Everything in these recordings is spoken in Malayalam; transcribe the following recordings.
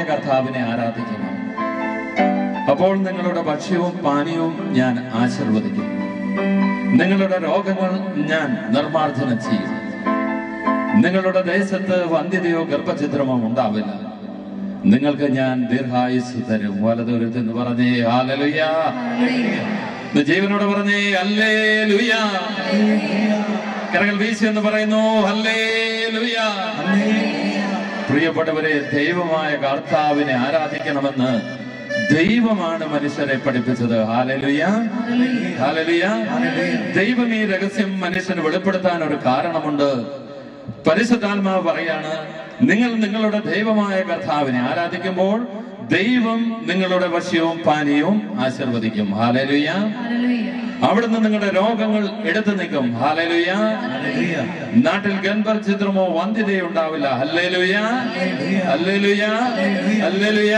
കർത്താവിനെ ആരാധിക്കണം. അപ്പോൾ നിങ്ങളുടെ ഭക്ഷ്യവും പാനീയവും ഞാൻ ആശീർവദിക്കും. നിങ്ങളുടെ രോഗങ്ങൾ ഞാൻ നിർമ്മാർജ്ജനം ചെയ്യും. നിങ്ങളുടെ ദേശത്ത് വന്ധ്യതയോ ഗർഭഛിദ്രമോ ഉണ്ടാവില്ല. നിങ്ങൾക്ക് ഞാൻ ദീർഘായുസ് തരും. വലതുരത്ത് എന്ന് പറഞ്ഞേ ഹല്ലേലൂയ. ജീവനോട് പറഞ്ഞേ ഹല്ലേലൂയ. കരങ്ങൾ വീശി എന്ന് പറയുന്നു ഹല്ലേലൂയ. പ്രിയപ്പെട്ടവരെ, ദൈവമായ കർത്താവിനെ ആരാധിക്കണമെന്ന് ദൈവമാണ് മനുഷ്യരെ പഠിപ്പിച്ചത്. Hallelujah, hallelujah. ദൈവം ഈ രഹസ്യം മനുഷ്യന് വെളിപ്പെടുത്താൻ ഒരു കാരണമുണ്ട്. പരിശുദ്ധാത്മാവ് പറയാണ്, നിങ്ങൾ നിങ്ങളുടെ ദൈവമായ കർത്താവിനെ ആരാധിക്കുമ്പോൾ ദൈവം നിങ്ങളുടെ ഭക്ഷ്യവും പാനീയവും ആശീർവദിക്കും. ഹല്ലേലൂയ. അവിടുന്ന് നിങ്ങളുടെ രോഗങ്ങൾ എടുത്തു നീക്കും. ഹല്ലേലൂയ. നാട്ടിൽ ഗർഭഛിദ്രമോ വന്ധ്യതയോ ഉണ്ടാവില്ല. ഹല്ലേലൂയ, ഹല്ലേലൂയ, ഹല്ലേലൂയ.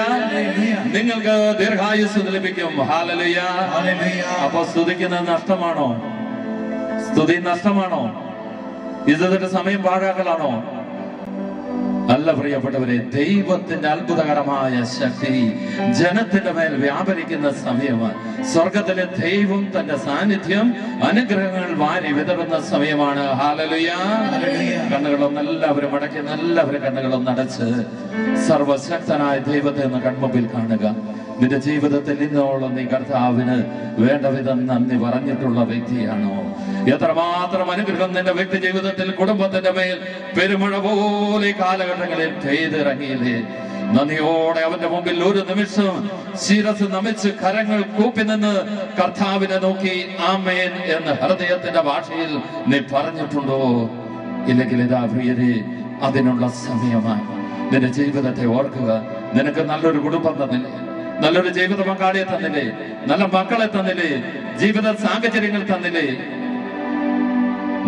നിങ്ങൾക്ക് ദീർഘായുസ് ലഭിക്കും. ഹല്ലേലൂയ. അപ്പൊ സ്തുതിക്കുന്നത് നഷ്ടമാണോ? സ്തുതി നഷ്ടമാണോ? ഇതിന്റെ സമയം പാഴാക്കലാണോ? അല്ല പ്രിയപ്പെട്ടവരെ, ദൈവത്തിന്റെ അത്ഭുതകരമായ ശക്തി ജനത്തിന്റെ മേൽ വ്യാപരിക്കുന്ന സമയമാണ്. സ്വർഗത്തിലെ ദൈവം തന്റെ സാന്നിധ്യം അനുഗ്രഹങ്ങൾ വാരി വിതറുന്ന സമയമാണ്. ഹല്ലേലൂയ. കണ്ണുകളൊന്നും എല്ലാവരും അടക്കി, എല്ലാവരും കണ്ണുകളൊന്നും അടച്ച് സർവശക്തനായ ദൈവത്തെ ഒന്ന് കൺമുമ്പിൽ കാണുക. നിന്റെ ജീവിതത്തിൽ ഇന്നോളം നീ കർത്താവിന് വേണ്ട വിധം നന്ദി പറഞ്ഞിട്ടുള്ള വ്യക്തിയാണോ? എത്രമാത്രം അനുഗ്രഹം നിന്റെ വ്യക്തി ജീവിതത്തിൽ കുടുംബത്തിന്റെ മേൽ പെരുമഴ പോലെ കാലഘട്ടങ്ങളിൽ പെയ്തിറങ്ങിയില്ലേ? നന്ദിയോടെ അവന്റെ മുമ്പിൽ ഒരു നിമിഷം ശിരസ് നമിച്ച് കരങ്ങൾ കൂപ്പി നിന്ന് കർത്താവിനെ നോക്കി ആമേൻ എന്ന് ഹൃദയത്തിന്റെ ഭാഷയിൽ നീ പറഞ്ഞിട്ടുണ്ടോ? ഇല്ലെങ്കിൽ ഇതാ പ്രിയരെ, അതിനുള്ള സമയമായി. നിന്റെ ജീവിതത്തെ ഓർക്കുക. നിനക്ക് നല്ലൊരു കുടുംബം തന്നില്ലേ? നല്ലൊരു ജീവിത പങ്കാളിയെ തന്നില്ലേ? നല്ല മക്കളെ തന്നില്ലേ? ജീവിത സാഹചര്യങ്ങൾ തന്നില്ലേ?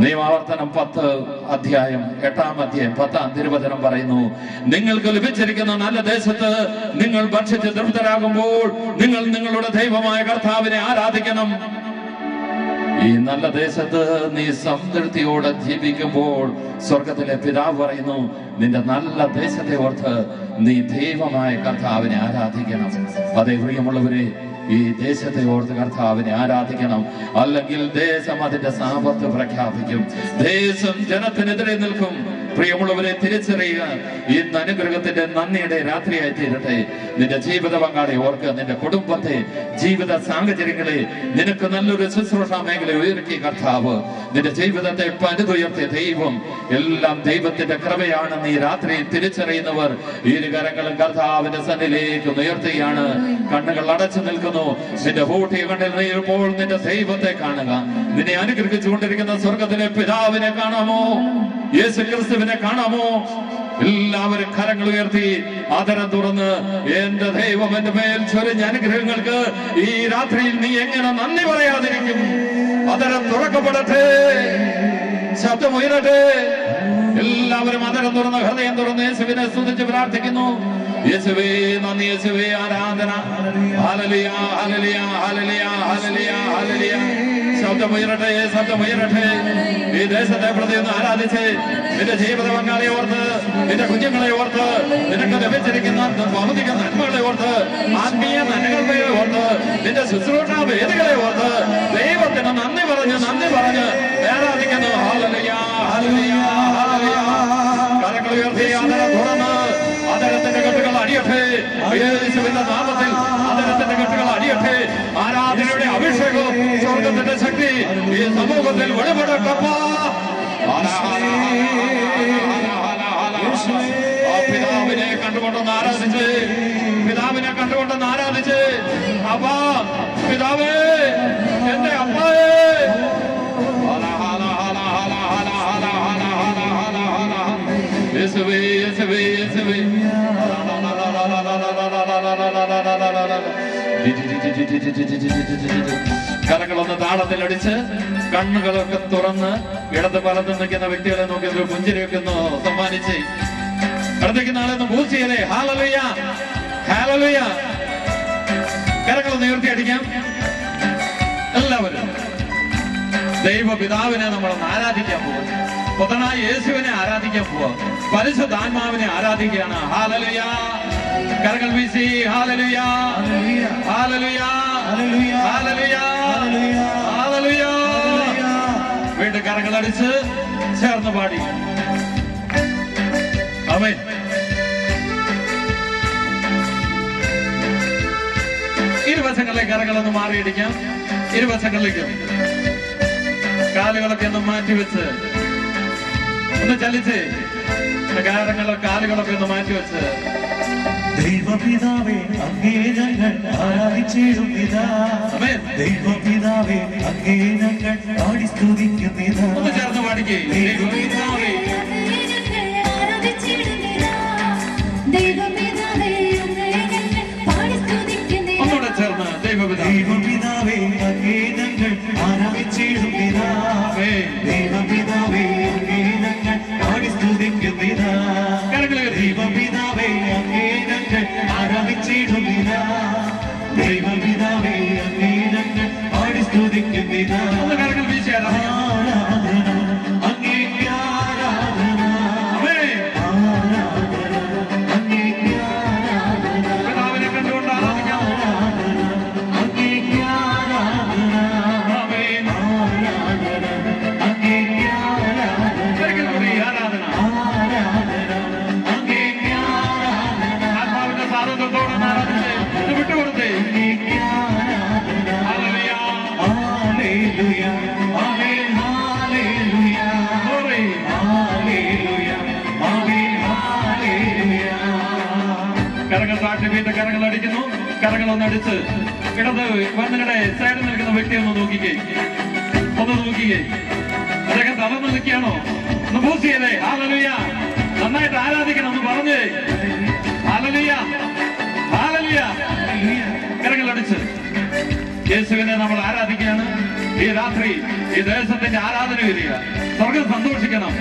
നിയമാവർത്തനം 10 അധ്യായം 8 അധ്യായം 10 തിരുവചനം പറയുന്നു, നിങ്ങൾക്ക് ലഭിച്ചിരിക്കുന്ന നല്ല ദേശത്ത് നിങ്ങൾ ഭക്ഷിച്ച് തൃപ്തരാകുമ്പോൾ നിങ്ങൾ നിങ്ങളുടെ ദൈവമായ കർത്താവിനെ ആരാധിക്കണം. ഈ നല്ല ദേശത്ത് നീ സംതൃപ്തിയോടെ ജീവിക്കുമ്പോൾ സ്വർഗത്തിലെ പിതാവ് പറയുന്നു, നിന്റെ നല്ല ദേശത്തെ ഓർത്ത് നീ ദൈവമായ കർത്താവിനെ ആരാധിക്കണം. അതേ പ്രിയമുള്ളവരെ, ഈ ദേശത്തെ ഓർത്ത് കർത്താവിനെ ആരാധിക്കണം. അല്ലെങ്കിൽ ദേശം അതിന്റെ സാമർത്ഥ്യം പ്രഖ്യാപിക്കും. ദേശം ജനത്തിനെതിരെ നിൽക്കും. പ്രിയമുള്ളവരെ, തിരിച്ചറിയുക. ഇന്ന് അനുഗ്രഹത്തിന്റെ നന്ദിയുടെ രാത്രിയായി തീരട്ടെ. നിന്റെ ജീവിത പങ്കാളി ഓർക്കുക. നിന്റെ കുടുംബത്തെ, ജീവിത സാഹചര്യങ്ങളെ, നിനക്ക് നല്ലൊരു ശുശ്രൂഷ മേഖല ഉയർത്തി കർത്താവ് നിന്റെ ജീവിതത്തെ പണിതുയർത്തിയ ദൈവം എല്ലാം ദൈവത്തിന്റെ കൃപയാണെന്ന് ഈ രാത്രി തിരിച്ചറിയുന്നവർ ഇരു കരങ്ങളും കർത്താവിന്റെ സന്നിധിയിലേക്ക് ഉയർത്തുകയാണ്. കണ്ണുകൾ അടച്ചു നിൽക്കുന്നു. നിന്റെ പൂട്ടിയ കണ്ണിൽ നീപ്പോൾ നിന്റെ ദൈവത്തെ കാണുക. നിന്നെ അനുഗ്രഹിച്ചുകൊണ്ടിരിക്കുന്ന സ്വർഗത്തിലെ പിതാവിനെ കാണാമോ? യേശു ക്രിസ്തുവിനെ കാണാമോ? എല്ലാവരും കരങ്ങൾ ഉയർത്തി ആദരം തുറന്ന്, എന്റെ ദൈവം എന്റെ മേൽ ചൊരിഞ്ഞ അനുഗ്രഹങ്ങൾക്ക് ഈ രാത്രിയിൽ നീ എങ്ങനെ നന്ദി പറയാതിരിക്കും? ആദരം തുറക്കപ്പെടട്ടെ, ശബ്ദമുയരട്ടെ. എല്ലാവരും ആദരം തുറന്ന്, ഹൃദയം തുറന്ന് യേശുവിനെ സ്തുതിച്ച് പ്രാർത്ഥിക്കുന്നു. യേശുവേ നന്ദി, യേശുവേ ആരാധന. ഹല്ലേലൂയ, ഹല്ലേലൂയ, ഹല്ലേലൂയ, ഹല്ലേലൂയ, ഹല്ലേലൂയ. ശബ്ദമുയരട്ടെ, ശബ്ദമുയരട്ടെ. ഈ ദേശത്തെ പ്രതി ഒന്ന് ആരാധിച്ച് നിന്റെ ജീവിത പങ്കാളിയെ ഓർത്ത്, നിന്റെ കുഞ്ഞുങ്ങളെ ഓർത്ത്, നിനക്ക് ലഭിച്ചിരിക്കുന്ന ഭൗതിക നന്മകളെ ഓർത്ത്, ആത്മീയ നന്മകളെ ഓർത്ത്, നിന്റെ ശുശ്രൂഷ വേദികളെ ഓർത്ത് ദൈവത്തിന് നന്ദി പറഞ്ഞ് ആരാധിക്കുന്നു. ഹല്ലേലൂയ, ഹല്ലേലൂയ, ഹല്ലേലൂയ. കരങ്ങൾ ഉയർത്തി ആദരം തുറന്ന് ആദരത്തിന്റെ കെട്ടുകൾ അടിയട്ടെ. യേശുവിന്റെ നാമത്തിൽ ആദരത്തിന്റെ കെട്ടുകൾ അടിയട്ടെ. ആരാധനയുടെ അഭിഷേകം, സ്വർഗത്തിന്റെ ശക്തി ഈ സമൂഹത്തിൽ വെളിപ്പെടട്ടപ്പാ. പിതാവിനെ കണ്ടുകൊണ്ടൊന്ന് ആരാധിച്ച്, പിതാവിനെ കണ്ടുകൊണ്ടൊന്ന് ആരാധിച്ച്. അപ്പാ, പിതാവേ, എന്റെ അപ്പായേ. യേശുവേ, യേശുവേ, യേശുവേ. കരങ്ങളൊന്ന് താളത്തിലടിച്ച് കണ്ണുകളൊക്കെ തുറന്ന് ഇടത് വലത്ത് നിൽക്കുന്ന വ്യക്തികളെ നോക്കി ഒരു പുഞ്ചിരിയൊക്കെ ഒന്ന് സമ്മാനിച്ച് അടുത്തേക്കുന്ന ആളെ ഒന്ന് ബൂസ്റ്റ് ചെയ്യലേ. ഹല്ലേലൂയ, ഹല്ലേലൂയ. കരങ്ങളൊന്ന് ഉയർത്തിയടിക്കാം എല്ലാവരും. ദൈവപിതാവിനെ നമ്മളൊന്ന് ആരാധിക്കാൻ പോവാം. പുത്രനായ യേശുവിനെ ആരാധിക്കാൻ പോവാം. പരിശുദ്ധാത്മാവിനെ ആരാധിക്കുകയാണ്. ഹല്ലേലൂയ. കരങ്ങൾ വീശി ഹല്ലേലൂയ ഹല്ലേലൂയ ഹല്ലേലൂയ ഹല്ലേലൂയ. വീണ്ടും കരങ്ങൾ അടിച്ച് ചേർന്ന് പാടി. ആമേൻ. ഇരുവശങ്ങളിലേക്ക് കരങ്ങളൊന്ന് മാറിയിടിക്കാം. ഇരുവശങ്ങളിലേക്കും കാലുകളൊക്കെ ഒന്ന് മാറ്റിവെച്ച് ഒന്ന് ചലിച്ച് കാലുകളൊക്കെ ഒന്ന് മാറ്റിവെച്ച്. ദൈവപിതാവേ അങ്ങേ ഞങ്ങൾ ആരാധിച്ചിടുന്നിതാ. ദൈവപിതാവേ അങ്ങേ ഞങ്ങൾ പാടി സ്തുതിക്കുന്നിതാ. ഒന്ന് ചേർന്ന് പാടിക്കേ. ദൈവപിതാവേ ഒന്നുകൂടെ ചേർന്ന് ദൈവപിതാവേ അങ്ങേ ഞങ്ങൾ ആരാധിച്ചിടുന്നിതാ. ദൈവപിതാവേ അങ്ങേ ഞങ്ങൾ പാടി സ്തുതിക്കുന്നിതാ. ദൈവപിതാവേ അങ്ങേ ഞങ്ങൾ ആരാധിച്ചിടുന്നിതാ. ദൈവപിതാവേ അങ്ങേ ഞങ്ങൾ പാടി സ്തുതിക്കുന്നിതാ. കരങ്ങൾ വീശി ആരാധന അങ്ങേക്ക് ആരാധന. ആരാധന അങ്ങേക്ക് ആരാധന. പിതാവിനെ കണ്ടുകൊണ്ട് ആരാധിക്കാം. അങ്ങേക്ക് ആരാധന. ആരാധന അങ്ങേക്ക് ആരാധന. ഒരിക്കൽ കൂടി ആരാധന. ആത്മാവിന്റെ സാധനത്തോടെ ആരാധിച്ച് ഇത് വിട്ടുകൊടുത്തേ. ഹല്ലേലൂയ ഹല്ലേലൂയ ആമേൻ ഹല്ലേലൂയ glory. ഹല്ലേലൂയ ആമേൻ ഹല്ലേലൂയ. കരങ്ങൾ താഴ്ത്തി വീണ്ടും കരങ്ങൾ അടിക്കുന്നു. കരങ്ങൾ ഒന്ന് അടിച്ച് ഇടത് നിങ്ങളുടെ സൈഡിൽ നിൽക്കുന്ന വ്യക്തി ഒന്ന് നോക്കിക്കേ. ഒന്ന് നോക്കിക്കേ. അദ്ദേഹം തളർന്ന് നിൽക്കുകയാണോ? ഒന്ന് ബൂസ്റ്റ് ചെയ്തേ. ഹല്ലേലൂയ. നന്നായിട്ട് ആരാധിക്കണം എന്ന് പറഞ്ഞേ. Hallelujah hallelujah. കരങ്ങൾ അടിച്ച് യേശുവിനെ നമ്മൾ ആരാധിക്കുകയാണ്. ഈ രാത്രി ഈ ദേശത്തിന്റെ ആരാധന വരിക. സ്വർഗം സന്തോഷിക്കണം.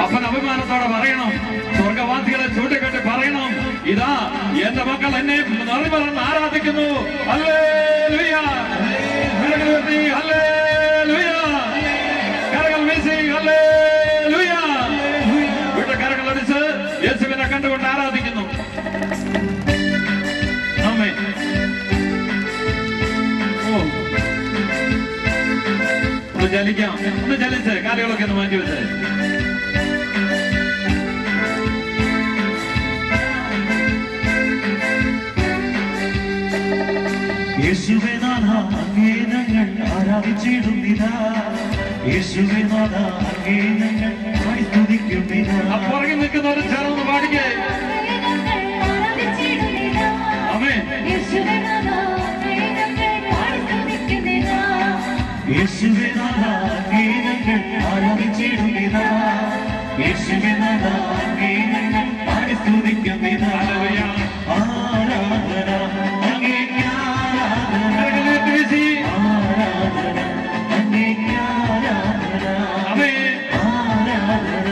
അപ്പൻ അഭിമാനത്തോടെ പറയണം. സ്വർഗവാസികളെ ചൂണ്ടിക്കെട്ടി പറയണം, ഇതാ എന്റെ മക്കൾ എന്നെ നിറഞ്ഞ് ആരാധിക്കുന്നു. ഹല്ലേലൂയ. കരങ്ങൾ ഉയർത്തി ഹല്ലേലൂയ. കരങ്ങൾ വീശി ഹല്ലേലൂയ. വീണ്ടും കരങ്ങൾ അടിച്ച് യേശുവിനെ കണ്ടുകൊണ്ട് ആരാധിക്കുന്നു. ആമേൻ. ഒന്ന് ചലിക്കാം. ഒന്ന് ചലിച്ച് കാലുകളൊക്കെ ഒന്ന് മാറ്റി വെച്ച്. യേശുവേ നാഥ അങ്ങേ ഞങ്ങൾ ആരാധിച്ചിടുന്നിതാ. യേശുവേ നാഥ അങ്ങേ ഞങ്ങൾ പാടി സ്തുതിക്കുന്നിതാ. പുറകിൽ നിൽക്കുന്നവരും ചേർന്ന് പാടിക്കേ. ആമേൻ. യേശുവേ നാഥ അങ്ങേ ഞങ്ങൾ ആരാധിച്ചിടുന്നിതാ. യേശുവേ നാഥ അങ്ങേ ഞങ്ങൾ പാടി സ്തുതിക്കുന്നിതാ. ആരാധന അങ്ങേക്ക് ആരാധന. കരങ്ങൾ വീശി ആരാധന അങ്ങേക്ക് ആരാധന. ആമേൻ. ആരാധന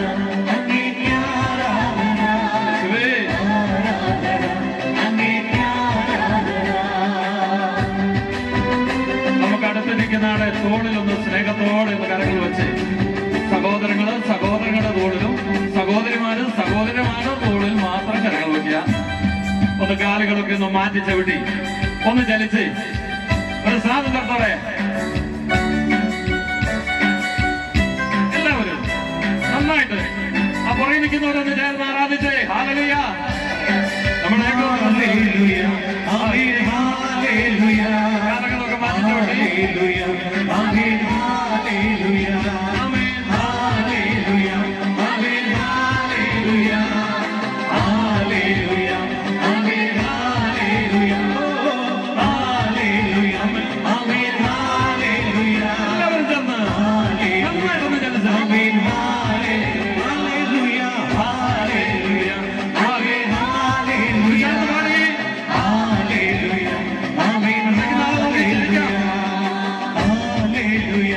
അങ്ങേക്ക് ആരാധന. യേശുവേ. ആരാധന അങ്ങേക്ക് ആരാധന. നമുക്ക് അടുത്ത് നിൽക്കുന്ന ആളെ തോളിലൊന്ന് സ്നേഹത്തോടെ ഒന്ന് കരങ്ങൾ വെച്ച് സഹോദരങ്ങളുടെ തോളിലും സഹോദരിമാരുടെ തോളിൽ മാത്രം കരങ്ങൾ വയ്ക്കുക. ഒന്ന് കാലുകളൊക്കെ ഒന്ന് മാറ്റി ചവിട്ടി ഒന്ന് ചലിച്ച് ഒരു സ്വാതന്ത്ര്യത്തോടെ എല്ലാവരും നന്നായിട്ട് ആ പുറകെ നിൽക്കുന്നവരൊന്ന് ചേർന്ന് ആരാധിച്ചേ. ഹല്ലേലൂയ. നമ്മുടെ ഹല്ലേലൂയ ആമേൻ ഹല്ലേലൂയ. കാലുകളൊക്കെ മാറ്റി ചവിട്ടി. ഹല്ലേലൂയ ആമേൻ ഹല്ലേലൂയ. ആമേൻ. ഹല്ലേലൂയ ആമേൻ ഹല്ലേലൂയ. ഹല്ലേലൂയ ആമേൻ ഹല്ലേലൂയ. ഹല്ലേലൂയ ആമേൻ ഹല്ലേലൂയ. എല്ലാവരും ചേർന്ന് നന്നായിട്ടൊന്ന് ചലിച്ച്. ആമേൻ ഹല്ലേലൂയ. ഹല്ലേലൂയ ആമേൻ ഹല്ലേലൂയ. ചേർന്ന് പാടി. ഹല്ലേലൂയ ആമേൻ ഹല്ലേലൂയ. ഹല്ലേലൂയ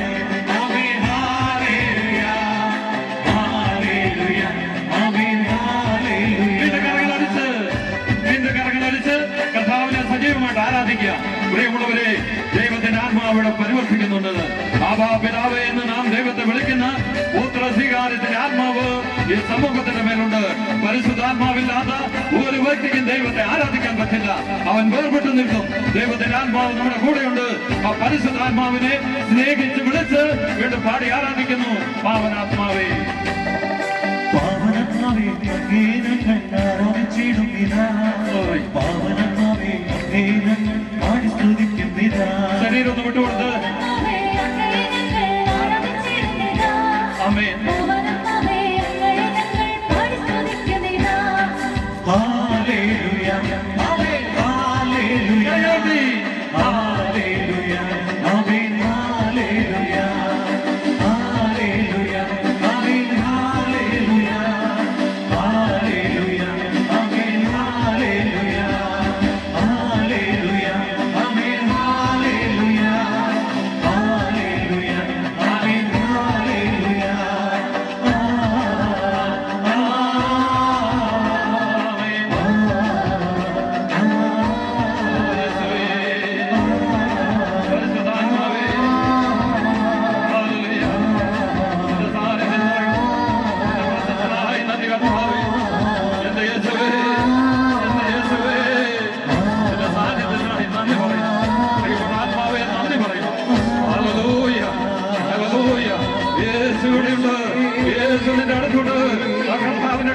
ആമേൻ ഹല്ലേലൂയ. ഹല്ലേലൂയ ആമേൻ ഹല്ലേലൂയ. വീണ്ടും കരങ്ങളടിച്ച് കർത്താവിനെ സജീവമായിട്ട് ആരാധിക്കുക. പ്രിയമുള്ളവരെ, ദൈവത്തിന്റെ ആത്മാവിടെ പരിവർത്തിക്കുന്നുണ്ട്. ആബാ പിതാവേ എന്ന് നാം ദൈവത്തെ വിളിക്കുന്ന പുത്ര സ്വീകാര്യത്തിന്റെ ആത്മാവ് ഈ സമൂഹത്തിന്റെ മേലുണ്ട്. പരിശുദ്ധാത്മാവില്ലാത്ത ഒരു വ്യക്തിക്കും ദൈവത്തെ ആരാധിക്കാൻ പറ്റില്ല. അവൻ വേർപെട്ടു നിൽക്കും. ദൈവത്തിന്റെ ആത്മാവ് നമ്മുടെ കൂടെയുണ്ട്. ആ പരിശുദ്ധാത്മാവിനെ സ്നേഹിച്ച് വിളിച്ച് വീണ്ടും പാടി ആരാധിക്കുന്നു. പാവനാത്മാവേ, പാവനാത്മാവേ, അങ്ങേ ഞങ്ങൾ ആരാധിച്ചിടുന്നിതാ. പാവനാത്മാവേ, അങ്ങേ ഞങ്ങൾ പാടി സ്തുതിക്കുന്നിതാ. ശരീരം ഒന്ന് വിട്ടുകൊടുത്ത് ആമേൻ. ഹല്ലേലൂയ, ആമേൻ, ഹല്ലേലൂയ, ഹല്ലേലൂയ, ആമേൻ, ഹല്ലേലൂയ, ഹല്ലേലൂയ, ആമേൻ, ഹല്ലേലൂയ, ഹല്ലേലൂയ, ആമേൻ, ഹല്ലേലൂയ, ഹല്ലേലൂയ, ആമേൻ, ഹല്ലേലൂയ, ഹല്ലേലൂയ, ആമേൻ, ഹല്ലേലൂയ.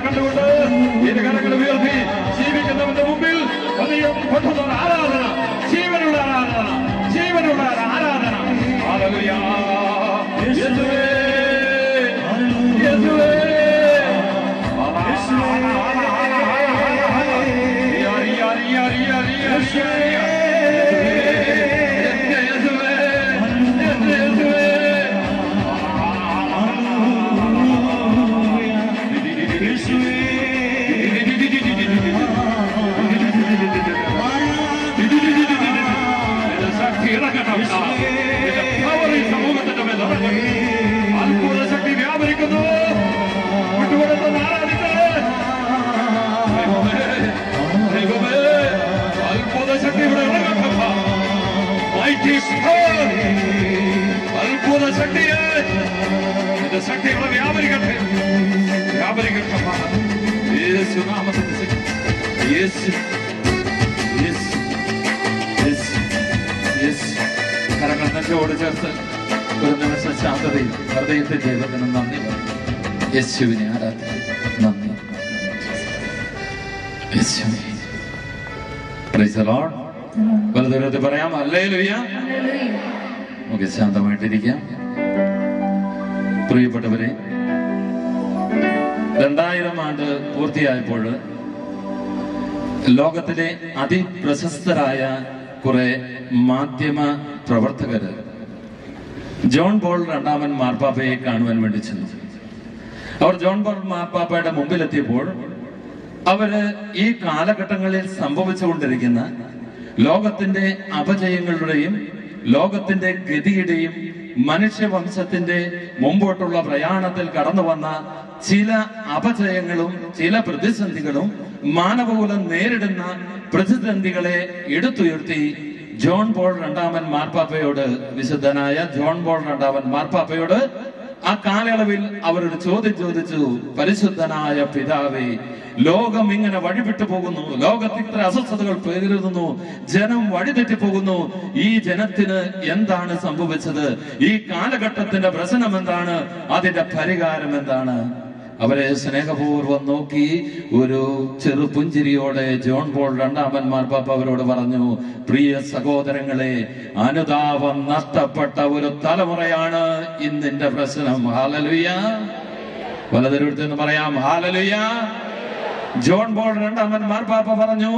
കണ്ടുകൊണ്ട് ഇരു കരങ്ങൾ ഉയർത്തി ജീവിക്കുന്നവന്റെ മുമ്പിൽ ആരാധന, ജീവനുള്ള ആരാധന, ജീവനുള്ള ആരാധന. ഹല്ലേലൂയ, യേശുവേ, യേശുവേ, സമൂഹത്തിന്റെ മേൽ അത്ഭുത ശക്തി വ്യാപരിക്കുന്നു. വിട്ടുകൊടുത്ത് ആരാധിക്കേ ദൈവമേ, അത്ഭുത ശക്തി ഇവിടെ ഇറങ്ങട്ട. അത്ഭുത ശക്തിയെ എന്റെ ശക്തി ഇവിടെ വ്യാപരിക്കട്ടെ, വ്യാപരിക്കട്ടെ. യേശു നാമത്തിൽ യേശു, യേശു, യേശു, യേശു. കരങ്ങൾ നെഞ്ചോട് ചേർത്ത് ഒരു നിമിഷം ശാന്തതയിൽ ഹൃദയത്തെ ദൈവത്തിന് നന്ദി പറയും. യേശുവിനെ ആരാധിക്കും. നന്ദി യേശുവേ. Praise the Lord. വലതുകരത്തിൽ പറയാം ഹല്ലേലൂയ. നമുക്ക് ശാന്തമായിട്ടിരിക്കാം. പ്രിയപ്പെട്ടവരെ, 2000 ആണ്ട് പൂർത്തിയായപ്പോൾ ലോകത്തിലെ അതിപ്രശസ്തരായ കുറെ മാധ്യമ പ്രവർത്തകര് ജോൺ പോൾ രണ്ടാമൻ മാർപ്പാപ്പയെ കാണുവാൻ വേണ്ടി ചെന്നു. അവർ ജോൺ പോൾ മാർപ്പാപ്പയുടെ മുമ്പിലെത്തിയപ്പോൾ അവര് ഈ കാലഘട്ടങ്ങളിൽ സംഭവിച്ചുകൊണ്ടിരിക്കുന്ന ലോകത്തിന്റെ അപജയങ്ങളുടെയും ലോകത്തിന്റെ ഗതിയുടെയും മനുഷ്യവംശത്തിന്റെ മുമ്പോട്ടുള്ള പ്രയാണത്തിൽ കടന്നു വന്ന ചില അപജയങ്ങളും ചില പ്രതിസന്ധികളും മാനവകുലം നേരിടുന്ന പ്രതിസന്ധികളെ എടുത്തുയർത്തി ജോൺ പോൾ രണ്ടാമൻ മാർപ്പാപ്പയോട്, വിശുദ്ധനായ ജോൺ പോൾ രണ്ടാമൻ മാർപ്പാപ്പയോട് ആ കാലയളവിൽ അവരൊരു ചോദ്യം ചോദിച്ചു. പരിശുദ്ധനായ പിതാവേ, ലോകം ഇങ്ങനെ വഴിവിട്ടു പോകുന്നു, ലോകത്ത് ഇത്ര അസ്വസ്ഥതകൾ പേരുന്നു, ജനം വഴിതെറ്റി പോകുന്നു. ഈ ജനത്തിന് എന്താണ് സംഭവിച്ചത്? ഈ കാലഘട്ടത്തിന്റെ പ്രശ്നം എന്താണ്? അതിന്റെ പരിഹാരം എന്താണ്? അവരെ സ്നേഹപൂർവ്വം നോക്കി ഒരു ചെറു പുഞ്ചിരിയോടെ ജോൺ പോൾ രണ്ടാമൻ മാർപ്പാപ്പ അവരോട് പറഞ്ഞു, പ്രിയ സഹോദരങ്ങളെ, അനുതാപം നഷ്ടപ്പെട്ട ഒരു തലമുറയാണ് ഇന്നിന്റെ പ്രശ്നം. ഹല്ലേലൂയ. വലതുരുത്തെന്ന് പറയാം ഹല്ലേലൂയ. ജോൺ പോൾ രണ്ടാമൻ മാർപ്പാപ്പ പറഞ്ഞു,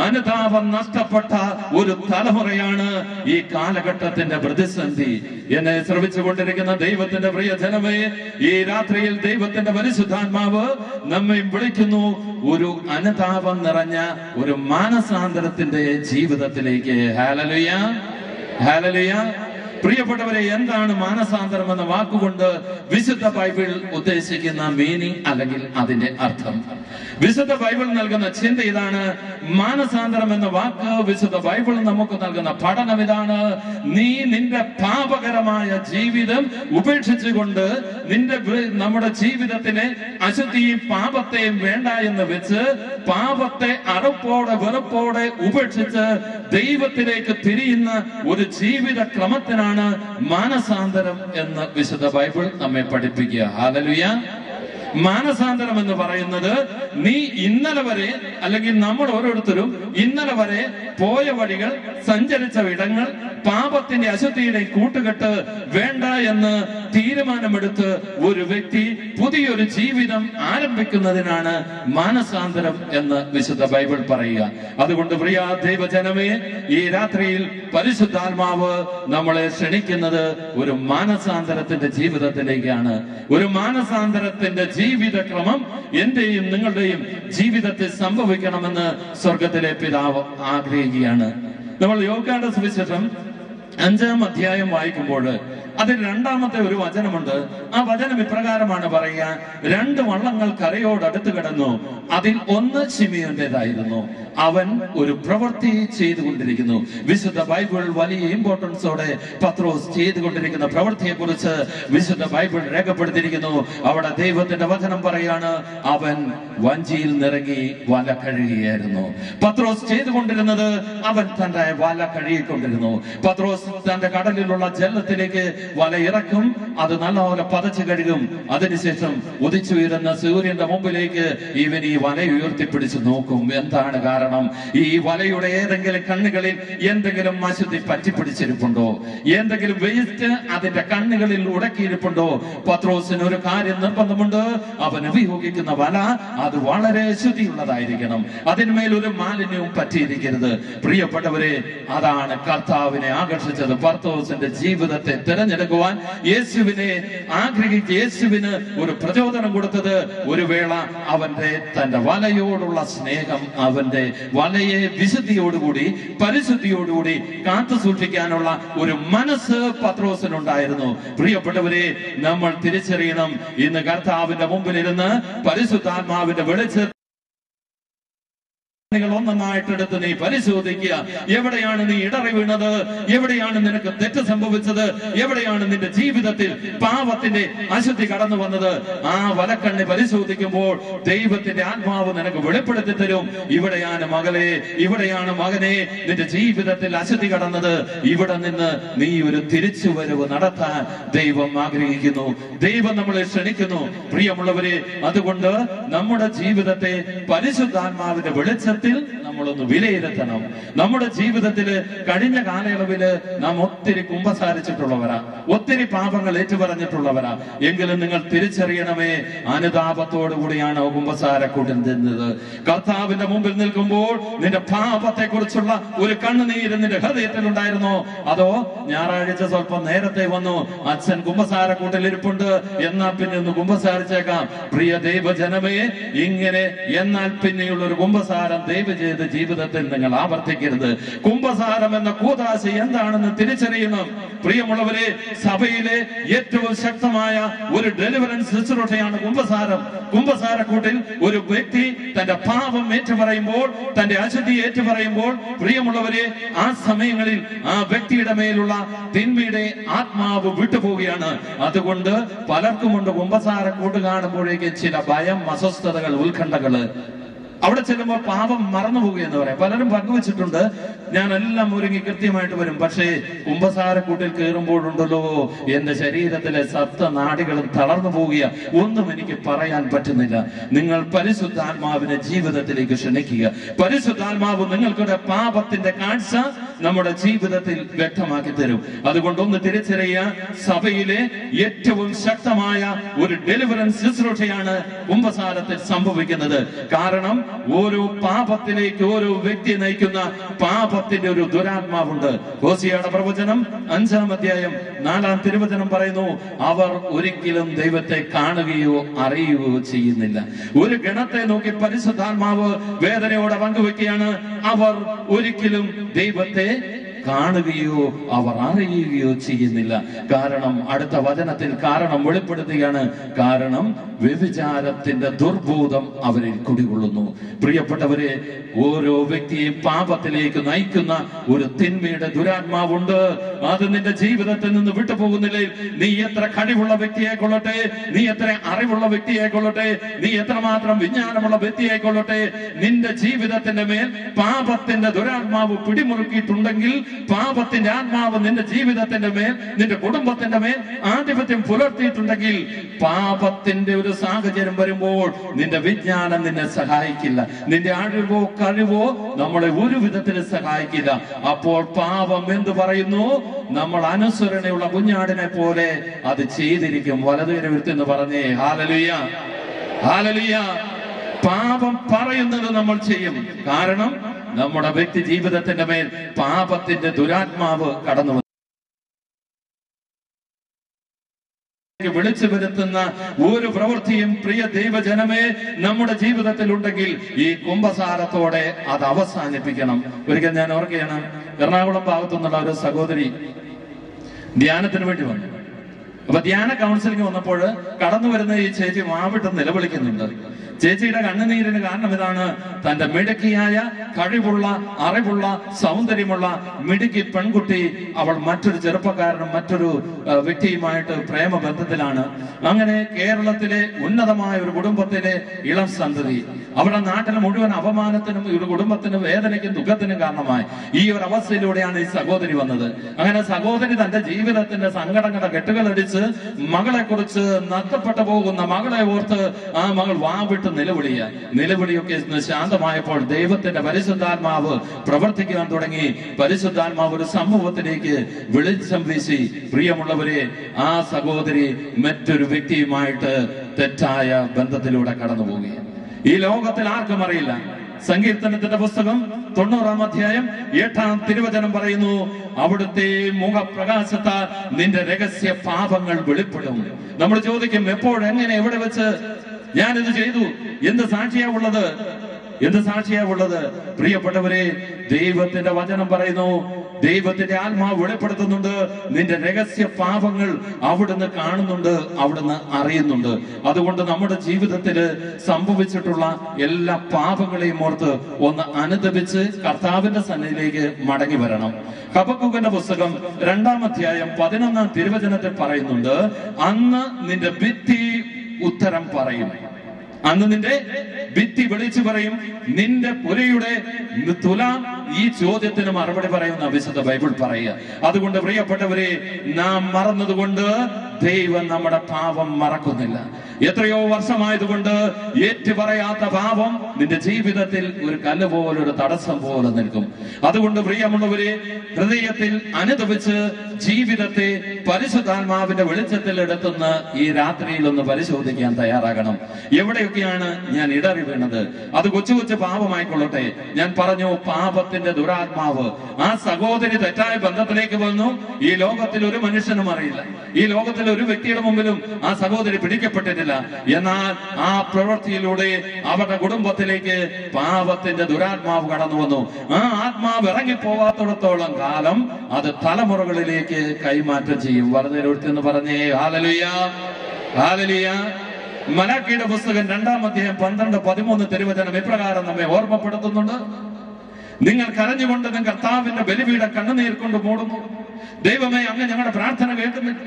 അനുതാപം നഷ്ടപ്പെട്ട ഒരു തലമുറയാണ് ഈ കാലഘട്ടത്തിന്റെ പ്രതിസന്ധി. എന്നെ ശ്രമിച്ചുകൊണ്ടിരിക്കുന്ന ദൈവത്തിന്റെ പ്രിയ ജനമേ, ഈ രാത്രിയിൽ ദൈവത്തിന്റെ പരിശുദ്ധാത്മാവ് നമ്മെ വിളിക്കുന്നു ഒരു അനുതാപം നിറഞ്ഞ ഒരു മാനസാന്തരത്തിന്റെ ജീവിതത്തിലേക്ക്. Hallelujah, hallelujah. പ്രിയപ്പെട്ടവരെ, എന്താണ് മാനസാന്തരം എന്ന വാക്കുകൊണ്ട് വിശുദ്ധ ബൈബിൾ ഉദ്ദേശിക്കുന്ന മീനിങ് അല്ലെങ്കിൽ അതിന്റെ അർത്ഥം? വിശുദ്ധ ബൈബിൾ നൽകുന്ന ചിന്ത ഇതാണ്. മാനസാന്തരം എന്ന വാക്ക് വിശുദ്ധ ബൈബിൾ നമുക്ക് നൽകുന്ന പഠനം ഇതാണ്. നീ നിന്റെ പാപകരമായ ജീവിതം ഉപേക്ഷിച്ചുകൊണ്ട് നമ്മുടെ ജീവിതത്തിലെ അശുദ്ധിയും പാപത്തെയും വേണ്ട എന്ന് വെച്ച് പാപത്തെ അറപ്പോടെ വെറുപ്പോടെ ഉപേക്ഷിച്ച് ദൈവത്തിലേക്ക് തിരിയുന്ന ഒരു ജീവിത ക്രമത്തിനാണ് മാനസാന്തരം എന്ന് വിശുദ്ധ ബൈബിൾ നമ്മെ പഠിപ്പിക്കുക. ഹല്ലേലൂയ. മാനസാന്തരം എന്ന് പറയുന്നത് നീ ഇന്നലെ വരെ അല്ലെങ്കിൽ നമ്മൾ ഓരോരുത്തരും ഇന്നലെ വരെ പോയ വഴികൾ, സഞ്ചരിച്ച ഇടങ്ങൾ, പാപത്തിന്റെ അശുദ്ധിയുടെ കൂട്ടുകെട്ട് വേണ്ട എന്ന് തീരുമാനമെടുത്ത് ഒരു വ്യക്തി പുതിയൊരു ജീവിതം ആരംഭിക്കുന്നതിനാണ് മാനസാന്തരം എന്ന് വിശുദ്ധ ബൈബിൾ പറയുക. അതുകൊണ്ട് പ്രിയ ദൈവജനമേ, ഈ രാത്രിയിൽ പരിശുദ്ധാത്മാവ് നമ്മളെ ക്ഷണിക്കുന്നത് ഒരു മാനസാന്തരത്തിന്റെ ജീവിതത്തിലേക്കാണ്. ഒരു മാനസാന്തരത്തിന്റെ ജീവിതക്രമം എന്റെയും നിങ്ങളുടെയും ജീവിതത്തിൽ സംഭവിക്കണമെന്ന് സ്വർഗത്തിലെ പിതാവ് ആഗ്രഹിക്കുകയാണ്. നമ്മൾ യോഹന്നാന്റെ സുവിശേഷം 5-ാം അധ്യായം വായിക്കുമ്പോൾ അതിൽ 2-ാമത്തെ ഒരു വചനമുണ്ട്. ആ വചനം ഇപ്രകാരമാണ് പറയുക: 2 വള്ളങ്ങൾ കരയോടടുത്ത് കിടന്നു, അതിൽ ഒന്ന് ശിമിയോന്റേതായിരുന്നു. അവൻ ഒരു പ്രവൃത്തി ചെയ്തുകൊണ്ടിരിക്കുന്നു. വിശുദ്ധ ബൈബിൾ വലിയ ഇമ്പോർട്ടൻസോടെ പത്രോസ് ചെയ്തുകൊണ്ടിരിക്കുന്ന പ്രവൃത്തിയെ കുറിച്ച് വിശുദ്ധ ബൈബിൾ രേഖപ്പെടുത്തിയിരിക്കുന്നു. അവിടെ ദൈവത്തിന്റെ വചനം പറയാണ്, അവൻ വഞ്ചിയിൽ നിറങ്ങി വല കഴുകുകയായിരുന്നു. പത്രോസ് ചെയ്തുകൊണ്ടിരുന്നത് അവൻ തന്റെ വല കഴുകിക്കൊണ്ടിരുന്നു. പത്രോസ് തന്റെ കടലിലുള്ള ജലത്തിലേക്ക് വല ഇറക്കും, അത് നല്ലപോലെ പതച്ചു കഴുകും. അതിനുശേഷം ഉദിച്ചുയരുന്ന സൂര്യന്റെ മുമ്പിലേക്ക് ഇവൻ ഈ വല ഉയർത്തിപ്പിടിച്ച് നോക്കും. എന്താണ് കാരണം? ഈ വലയുടെ ഏതെങ്കിലും കണ്ണുകളിൽ എന്തെങ്കിലും അശുദ്ധി പറ്റിപ്പിടിച്ചിരിപ്പുണ്ടോ? എന്തെങ്കിലും വേസ്റ്റ് അതിന്റെ കണ്ണുകളിൽ ഉടക്കിയിരിപ്പുണ്ടോ? പത്രോസിന് ഒരു കാര്യം നിർബന്ധമുണ്ട്. അവൻ ഉപയോഗിക്കുന്ന വല അത് വളരെ ശുദ്ധിയുള്ളതായിരിക്കണം. അതിന്മേൽ ഒരു മാലിന്യവും പറ്റിയിരിക്കരുത്. പ്രിയപ്പെട്ടവരെ, അതാണ് കർത്താവിനെ ആകർഷിച്ചത്. പത്രോസിന്റെ ജീവിതത്തെ തിരഞ്ഞെടുക്കുവാൻ യേശുവിനെ ആഗ്രഹിച്ച് യേശുവിന് ഒരു പ്രചോദനം കൊടുത്തത് ഒരു വേള തന്റെ വലയോടുള്ള സ്നേഹം, അവന്റെ വലയെ വിശുദ്ധിയോടുകൂടി പരിശുദ്ധിയോടുകൂടി കാത്തു സൂക്ഷിക്കാനുള്ള ഒരു മനസ്സ് പത്രോസിനുണ്ടായിരുന്നു. പ്രിയപ്പെട്ടവരെ, നമ്മൾ തിരിച്ചറിയണം, ഇന്ന് കർത്താവിന്റെ മുമ്പിലിരുന്ന് പരിശുദ്ധാത്മാവിന്റെ വെളിച്ചം ഒന്നായിട്ടെടുത്ത് നീ പരിശോധിക്കുക. എവിടെയാണ് നീ ഇടറി വീണത്? എവിടെയാണ് നിനക്ക് തെറ്റ് സംഭവിച്ചത്? എവിടെയാണ് നിന്റെ ജീവിതത്തിൽ പാപത്തിന്റെ അശുദ്ധി കടന്നു വന്നത്? ആ വലക്കണ്ണി പരിശോധിക്കുമ്പോൾ ദൈവത്തിന്റെ ആത്മാവ് നിനക്ക് വെളിപ്പെടുത്തി തരും. ഇവിടെയാണ് മകളെ, ഇവിടെയാണ് മകനെ നിന്റെ ജീവിതത്തിൽ അശുദ്ധി കടന്നത്. ഇവിടെ നിന്ന് നീ ഒരു തിരിച്ചുവരവ് നടത്താൻ ദൈവം ആഗ്രഹിക്കുന്നു. ദൈവം നമ്മളെ ക്ഷണിക്കുന്നു. പ്രിയമുള്ളവരെ, അതുകൊണ്ട് നമ്മുടെ ജീവിതത്തെ പരിശുദ്ധാത്മാവിന്റെ വെളിച്ചത്തിൽ നമ്മളൊന്ന് വിലയിരുത്തണം. നമ്മുടെ ജീവിതത്തില് കഴിഞ്ഞ കാലയളവില് നാം ഒത്തിരി കുമ്പസാരിച്ചിട്ടുള്ളവരാ, ഒത്തിരി പാപങ്ങൾ ഏറ്റുപറഞ്ഞിട്ടുള്ളവരാ. എങ്കിലും നിങ്ങൾ തിരിച്ചറിയണമേ, അനുതാപത്തോടുകൂടിയാണ് കുമ്പസാരക്കൂട്ടിൽ നിന്നത്. കർത്താവിന്റെ മുമ്പിൽ നിൽക്കുമ്പോൾ നിന്റെ പാപത്തെ കുറിച്ചുള്ള ഒരു കണ്ണുനീര് നിന്റെ ഹൃദയത്തിൽ ഉണ്ടായിരുന്നോ? അതോ ഞായറാഴ്ച സ്വല്പം നേരത്തെ വന്നു, അച്ഛൻ കുമ്പസാരക്കൂട്ടിൽ ഇരിപ്പുണ്ട്, എന്നാ പിന്നെ ഒന്ന് കുമ്പസാരിച്ചേക്കാം. പ്രിയ ദൈവജനമേ, ഇങ്ങനെ എന്നാൽ പിന്നെയുള്ള ഒരു കുമ്പസാരം ദയവ് ചെയ്ത് ജീവിതത്തിൽ നിങ്ങൾ ആവർത്തിക്കരുത്. കുമ്പസാരം എന്ന കൂദാശ എന്താണെന്ന് തിരിച്ചറിയണം. പ്രിയമുള്ളവരെ, സഭയിലെ ഏറ്റവും ശക്തമായ ഒരു ഡെലിവറൻസ് ശുശ്രൂഷയാണ് കുമ്പസാരം. കുമ്പസാരക്കൂട്ടിൽ ഒരു വ്യക്തി തന്റെ പാപം ഏറ്റുപറയുമ്പോൾ, തന്റെ അശുദ്ധി ഏറ്റുപറയുമ്പോൾ, പ്രിയമുള്ളവരെ, ആ സമയങ്ങളിൽ ആ വ്യക്തിയുടെ മേലുള്ള തിന്മയുടെ ആത്മാവ് വിട്ടുപോവുകയാണ്. അതുകൊണ്ട് പലർക്കുമുണ്ട് കുമ്പസാരക്കൂട്ട് കാണുമ്പോഴേക്ക് ചില ഭയം, അസ്വസ്ഥതകൾ, ഉത്കണ്ഠകള്. അവിടെ ചെല്ലുമ്പോൾ പാപം മറന്നുപോകുകയെന്ന് പറയാം. പലരും പങ്കുവച്ചിട്ടുണ്ട്, ഞാൻ എല്ലാം ഒരുങ്ങി കൃത്യമായിട്ട് വരും, പക്ഷേ കുമ്പസാരക്കൂട്ടിൽ കയറുമ്പോഴുണ്ടല്ലോ എന്റെ ശരീരത്തിലെ സപ്തനാഡികളും തളർന്നു പോവുക, ഒന്നും എനിക്ക് പറയാൻ പറ്റുന്നില്ല. നിങ്ങൾ പരിശുദ്ധാത്മാവിനെ ജീവിതത്തിലേക്ക് ക്ഷണിക്കുക. പരിശുദ്ധാത്മാവ് നിങ്ങൾക്കുടെ പാപത്തിന്റെ കാഴ്ച നമ്മുടെ ജീവിതത്തിൽ വ്യക്തമാക്കി തരും. അതുകൊണ്ടൊന്ന് തിരിച്ചറിയുക, സഭയിലെ ഏറ്റവും ശക്തമായ ഒരു ഡെലിവറൻസ് ശുശ്രൂഷയാണ് കുമ്പസാരത്തിൽ സംഭവിക്കുന്നത്. കാരണം ഓരോ പാപത്തിലേക്ക് ഓരോ വ്യക്തിയെ നയിക്കുന്ന പാപത്തിന്റെ ഒരു ദുരാത്മാവുണ്ട്. ഹോസിയയുടെ പ്രവചനം 5-ാം അധ്യായം 4-ാം തിരുവചനം പറയുന്നു, അവർ ഒരിക്കലും ദൈവത്തെ കാണുകയോ അറിയുകയോ ചെയ്യുന്നില്ല. ഒരു ഗണത്തെ നോക്കി പരിശുദ്ധാത്മാവ് വേദനയോടെ പങ്കുവെക്കുകയാണ്, അവർ ഒരിക്കലും ദൈവത്തെ കാണുകയോ അവർ അറിയുകയോ ചെയ്യുന്നില്ല. കാരണം അടുത്ത വചനത്തിൽ കാരണം വെളിപ്പെടുത്തുകയാണ്. കാരണം വ്യഭിചാരത്തിന്റെ ദുർബോധം അവരിൽ കുടികൊള്ളുന്നു. പ്രിയപ്പെട്ടവരെ, ഓരോ വ്യക്തിയെയും പാപത്തിലേക്ക് നയിക്കുന്ന ഒരു തിന്മയുടെ ദുരാത്മാവുണ്ട്. അത് നിന്റെ ജീവിതത്തിൽ നിന്ന് വിട്ടുപോകുന്നില്ലേ? നീ എത്ര കഴിവുള്ള വ്യക്തിയായിക്കൊള്ളട്ടെ, നീ എത്ര അറിവുള്ള വ്യക്തിയായിക്കൊള്ളട്ടെ, നീ എത്രമാത്രം വിജ്ഞാനമുള്ള വ്യക്തിയായിക്കൊള്ളട്ടെ, നിന്റെ ജീവിതത്തിന്റെ മേൽ പാപത്തിന്റെ ദുരാത്മാവ് പിടിമുറുക്കിയിട്ടുണ്ടെങ്കിൽ, പാപത്തിന്റെ ആത്മാവ് നിന്റെ ജീവിതത്തിന്റെ മേൽ, നിന്റെ കുടുംബത്തിന്റെ മേൽ ആധിപത്യം പുലർത്തിയിട്ടുണ്ടെങ്കിൽ, പാപത്തിന്റെ ഒരു സാഹചര്യം വരുമ്പോൾ നിന്റെ വിജ്ഞാനം നിന്നെ സഹായിക്കില്ല, നിന്റെ അറിവോ കഴിവോ നമ്മളെ ഒരു വിധത്തിലും സഹായിക്കില്ല. അപ്പോൾ പാപം എന്ത് പറയുന്നു? നമ്മൾ അനുസരണയുള്ള കുഞ്ഞാടിനെ പോലെ അത് ചെയ്തിരിക്കും. വലതുകരവിരുത്തെന്ന് പറഞ്ഞേ ഹല്ലേലൂയ, ഹല്ലേലൂയ. പാപം പറയുന്നത് നമ്മൾ ചെയ്യും. കാരണം നമ്മുടെ വ്യക്തി ജീവിതത്തിന്റെ മേൽ പാപത്തിന്റെ ദുരാത്മാവ് കടന്നു വിളിച്ചു വരുത്തുന്ന ഒരു പ്രവൃത്തിയും പ്രിയ ദൈവജനമേ നമ്മുടെ ജീവിതത്തിൽ ഉണ്ടെങ്കിൽ ഈ കുംഭസാരത്തോടെ അത് അവസാനിപ്പിക്കണം. ഒരിക്കൽ ഞാൻ ഓർക്കുകയാണ്, എറണാകുളം ഭാഗത്തു നിന്നുള്ള ഒരു സഹോദരി ധ്യാനത്തിന് വേണ്ടി വന്നു. അപ്പൊ ധ്യാന കൗൺസിലിംഗ് വന്നപ്പോൾ കടന്നു വരുന്ന ഈ ചേച്ചി മാവിട്ട് നിലവിളിക്കുന്നുണ്ട്. ചേച്ചിയുടെ കണ്ണുനീരിന് കാരണം ഇതാണ്. തന്റെ മിടുക്കിയായ, കഴിവുള്ള, അറിവുള്ള, സൗന്ദര്യമുള്ള മിടുക്കി പെൺകുട്ടി അവൾ മറ്റൊരു ചെറുപ്പക്കാരനും മറ്റൊരു വ്യക്തിയുമായിട്ട് പ്രേമബന്ധത്തിലാണ്. അങ്ങനെ കേരളത്തിലെ ഉന്നതമായ ഒരു കുടുംബത്തിലെ ഇളം സന്തതി അവരുടെ നാട്ടിലെ മുഴുവൻ അപമാനത്തിനും ഒരു കുടുംബത്തിനും വേദനയ്ക്കും ദുഃഖത്തിനും കാരണമായി. ഈ ഒരു അവസ്ഥയിലൂടെയാണ് ഈ സഹോദരി വന്നത്. അങ്ങനെ സഹോദരി തന്റെ ജീവിതത്തിന്റെ സങ്കടങ്ങളുടെ കെട്ടുകളടിച്ച് മകളെ കുറിച്ച് നഷ്ടപ്പെട്ടു പോകുന്ന മകളെ ഓർത്ത് ആ മകൾ വാവിട്ട് നിലവിളിയൊക്കെ ശാന്തമായപ്പോൾ ദൈവത്തിന്റെ പരിശുദ്ധാത്മാവ് പ്രവർത്തിക്കാൻ തുടങ്ങി. പരിശുദ്ധാത്മാവ് ഒരു സംഭവത്തിലേക്ക് വെളിച്ചം വീശി. പ്രിയമുള്ളവരെ, ആ സഹോദരി മറ്റൊരു വ്യക്തിയുമായിട്ട് തെറ്റായ ബന്ധത്തിലൂടെ കടന്നു പോവുകയാണ്. ഈ ലോകത്തിൽ ആർക്കും അറിയില്ല. സങ്കീർത്തനത്തിന്റെ പുസ്തകം 90-ാം അധ്യായം 8-ാം തിരുവചനം പറയുന്നു, അവിടുത്തെ മുഖപ്രകാശത്താൽ നിന്റെ രഹസ്യ പാപങ്ങൾ വെളിപ്പെടും. നമ്മൾ ചോദിക്കും, എപ്പോഴെങ്ങനെ എവിടെ വെച്ച് ഞാനിത് ചെയ്തു? എന്ത് സാക്ഷിയാവുള്ളത്? എന്ത് സാക്ഷിയാവുള്ളത്? പ്രിയപ്പെട്ടവരെ, ദൈവത്തിന്റെ വചനം പറയുന്നു, ദൈവത്തിന്റെ ആത്മാവ് വെളിപ്പെടുത്തുന്നുണ്ട്. നിന്റെ രഹസ്യ പാപങ്ങൾ അവിടുന്ന് കാണുന്നുണ്ട്, അവിടുന്ന് അറിയുന്നുണ്ട്. അതുകൊണ്ട് നമ്മുടെ ജീവിതത്തിൽ സംഭവിച്ചിട്ടുള്ള എല്ലാ പാപങ്ങളെയും ഓർത്ത് ഒന്ന് അനുതപിച്ച് കർത്താവിന്റെ സന്നിധിയിലേക്ക് മടങ്ങി വരണം. ഹബക്കൂക്കിന്റെ പുസ്തകം 2-ാം അധ്യായം 11-ാം തിരുവചനത്തിൽ പറയുന്നുണ്ട്, അന്ന് നിന്റെ ഭിത്തി ഉത്തരം പറയും. അന്ന് നിന്റെ ഭിത്തി വിളിച്ചു പറയും, നിന്റെ പുരയുടെ തുലാം ഈ ചോദ്യത്തിന് മറുപടി പറയുന്ന വിശുദ്ധ ബൈബിൾ പറയുക. അതുകൊണ്ട് പ്രിയപ്പെട്ടവരെ, നാം മറന്നതുകൊണ്ട് ദൈവം നമ്മുടെ പാപം മറക്കുന്നില്ല. എത്രയോ വർഷമായതുകൊണ്ട് ഏറ്റുപറയാത്ത പാപം നിന്റെ ജീവിതത്തിൽ ഒരു കല്ല് പോലെ, ഒരു തടസ്സം പോലെ നിൽക്കും. അതുകൊണ്ട് പ്രിയമുള്ളവരെ, ഹൃദയത്തിൽ അനുതപിച്ച് ജീവിതത്തെ പരിശുദ്ധാത്മാവിന്റെ വെളിച്ചത്തിൽ എടുത്തുന്ന ഈ രാത്രിയിൽ ഒന്ന് പരിശോധിക്കാൻ തയ്യാറാകണം. എവിടെയൊക്കെയാണ് ഞാൻ ഇടറി വീണത്? അത് കൊച്ചു കൊച്ചു പാപമായിക്കൊള്ളട്ടെ. ഞാൻ പറഞ്ഞു, പാപത്തിന്റെ ദുരാത്മാവ്. ആ സഹോദരി തെറ്റായ ബന്ധത്തിലേക്ക് വന്നു. ഈ ലോകത്തിൽ ഒരു മനുഷ്യനും അറിയില്ല, ഈ ലോകത്തിൽ ഒരു വ്യക്തിയുടെ മുമ്പിലും ആ സഹോദരി പിടിക്കപ്പെട്ടിട്ടില്ല. എന്നാൽ ആ പ്രവൃത്തിയിലൂടെ അവരുടെ കുടുംബത്തിലേക്ക് പാപത്തിന്റെ ദുരാത്മാവ് കടന്നു വന്നു. ആ ആത്മാവ് ഇറങ്ങിപ്പോവാത്തിടത്തോളം കാലം അത് തലമുറകളിലേക്ക് കൈമാറ്റം ചെയ്യും. വലതുകരവിരുത്തെന്ന് പറഞ്ഞേ ഹല്ലേലൂയ, ഹല്ലേലൂയ. മലാക്കിയുടെ പുസ്തകം 2-ാം അധ്യായം 12-13 തിരുവചനം ഇപ്രകാരം നമ്മെ ഓർമ്മപ്പെടുത്തുന്നുണ്ട്, നിങ്ങൾ കരഞ്ഞുകൊണ്ട് നിങ്ങൾ കർത്താവിന്റെ ബലിപീഠ കണ്ണുനീർ കൊണ്ട് മൂടുന്നു. ദൈവമേ, അങ്ങ് ഞങ്ങളുടെ പ്രാർത്ഥന കേൾക്കുന്നില്ല.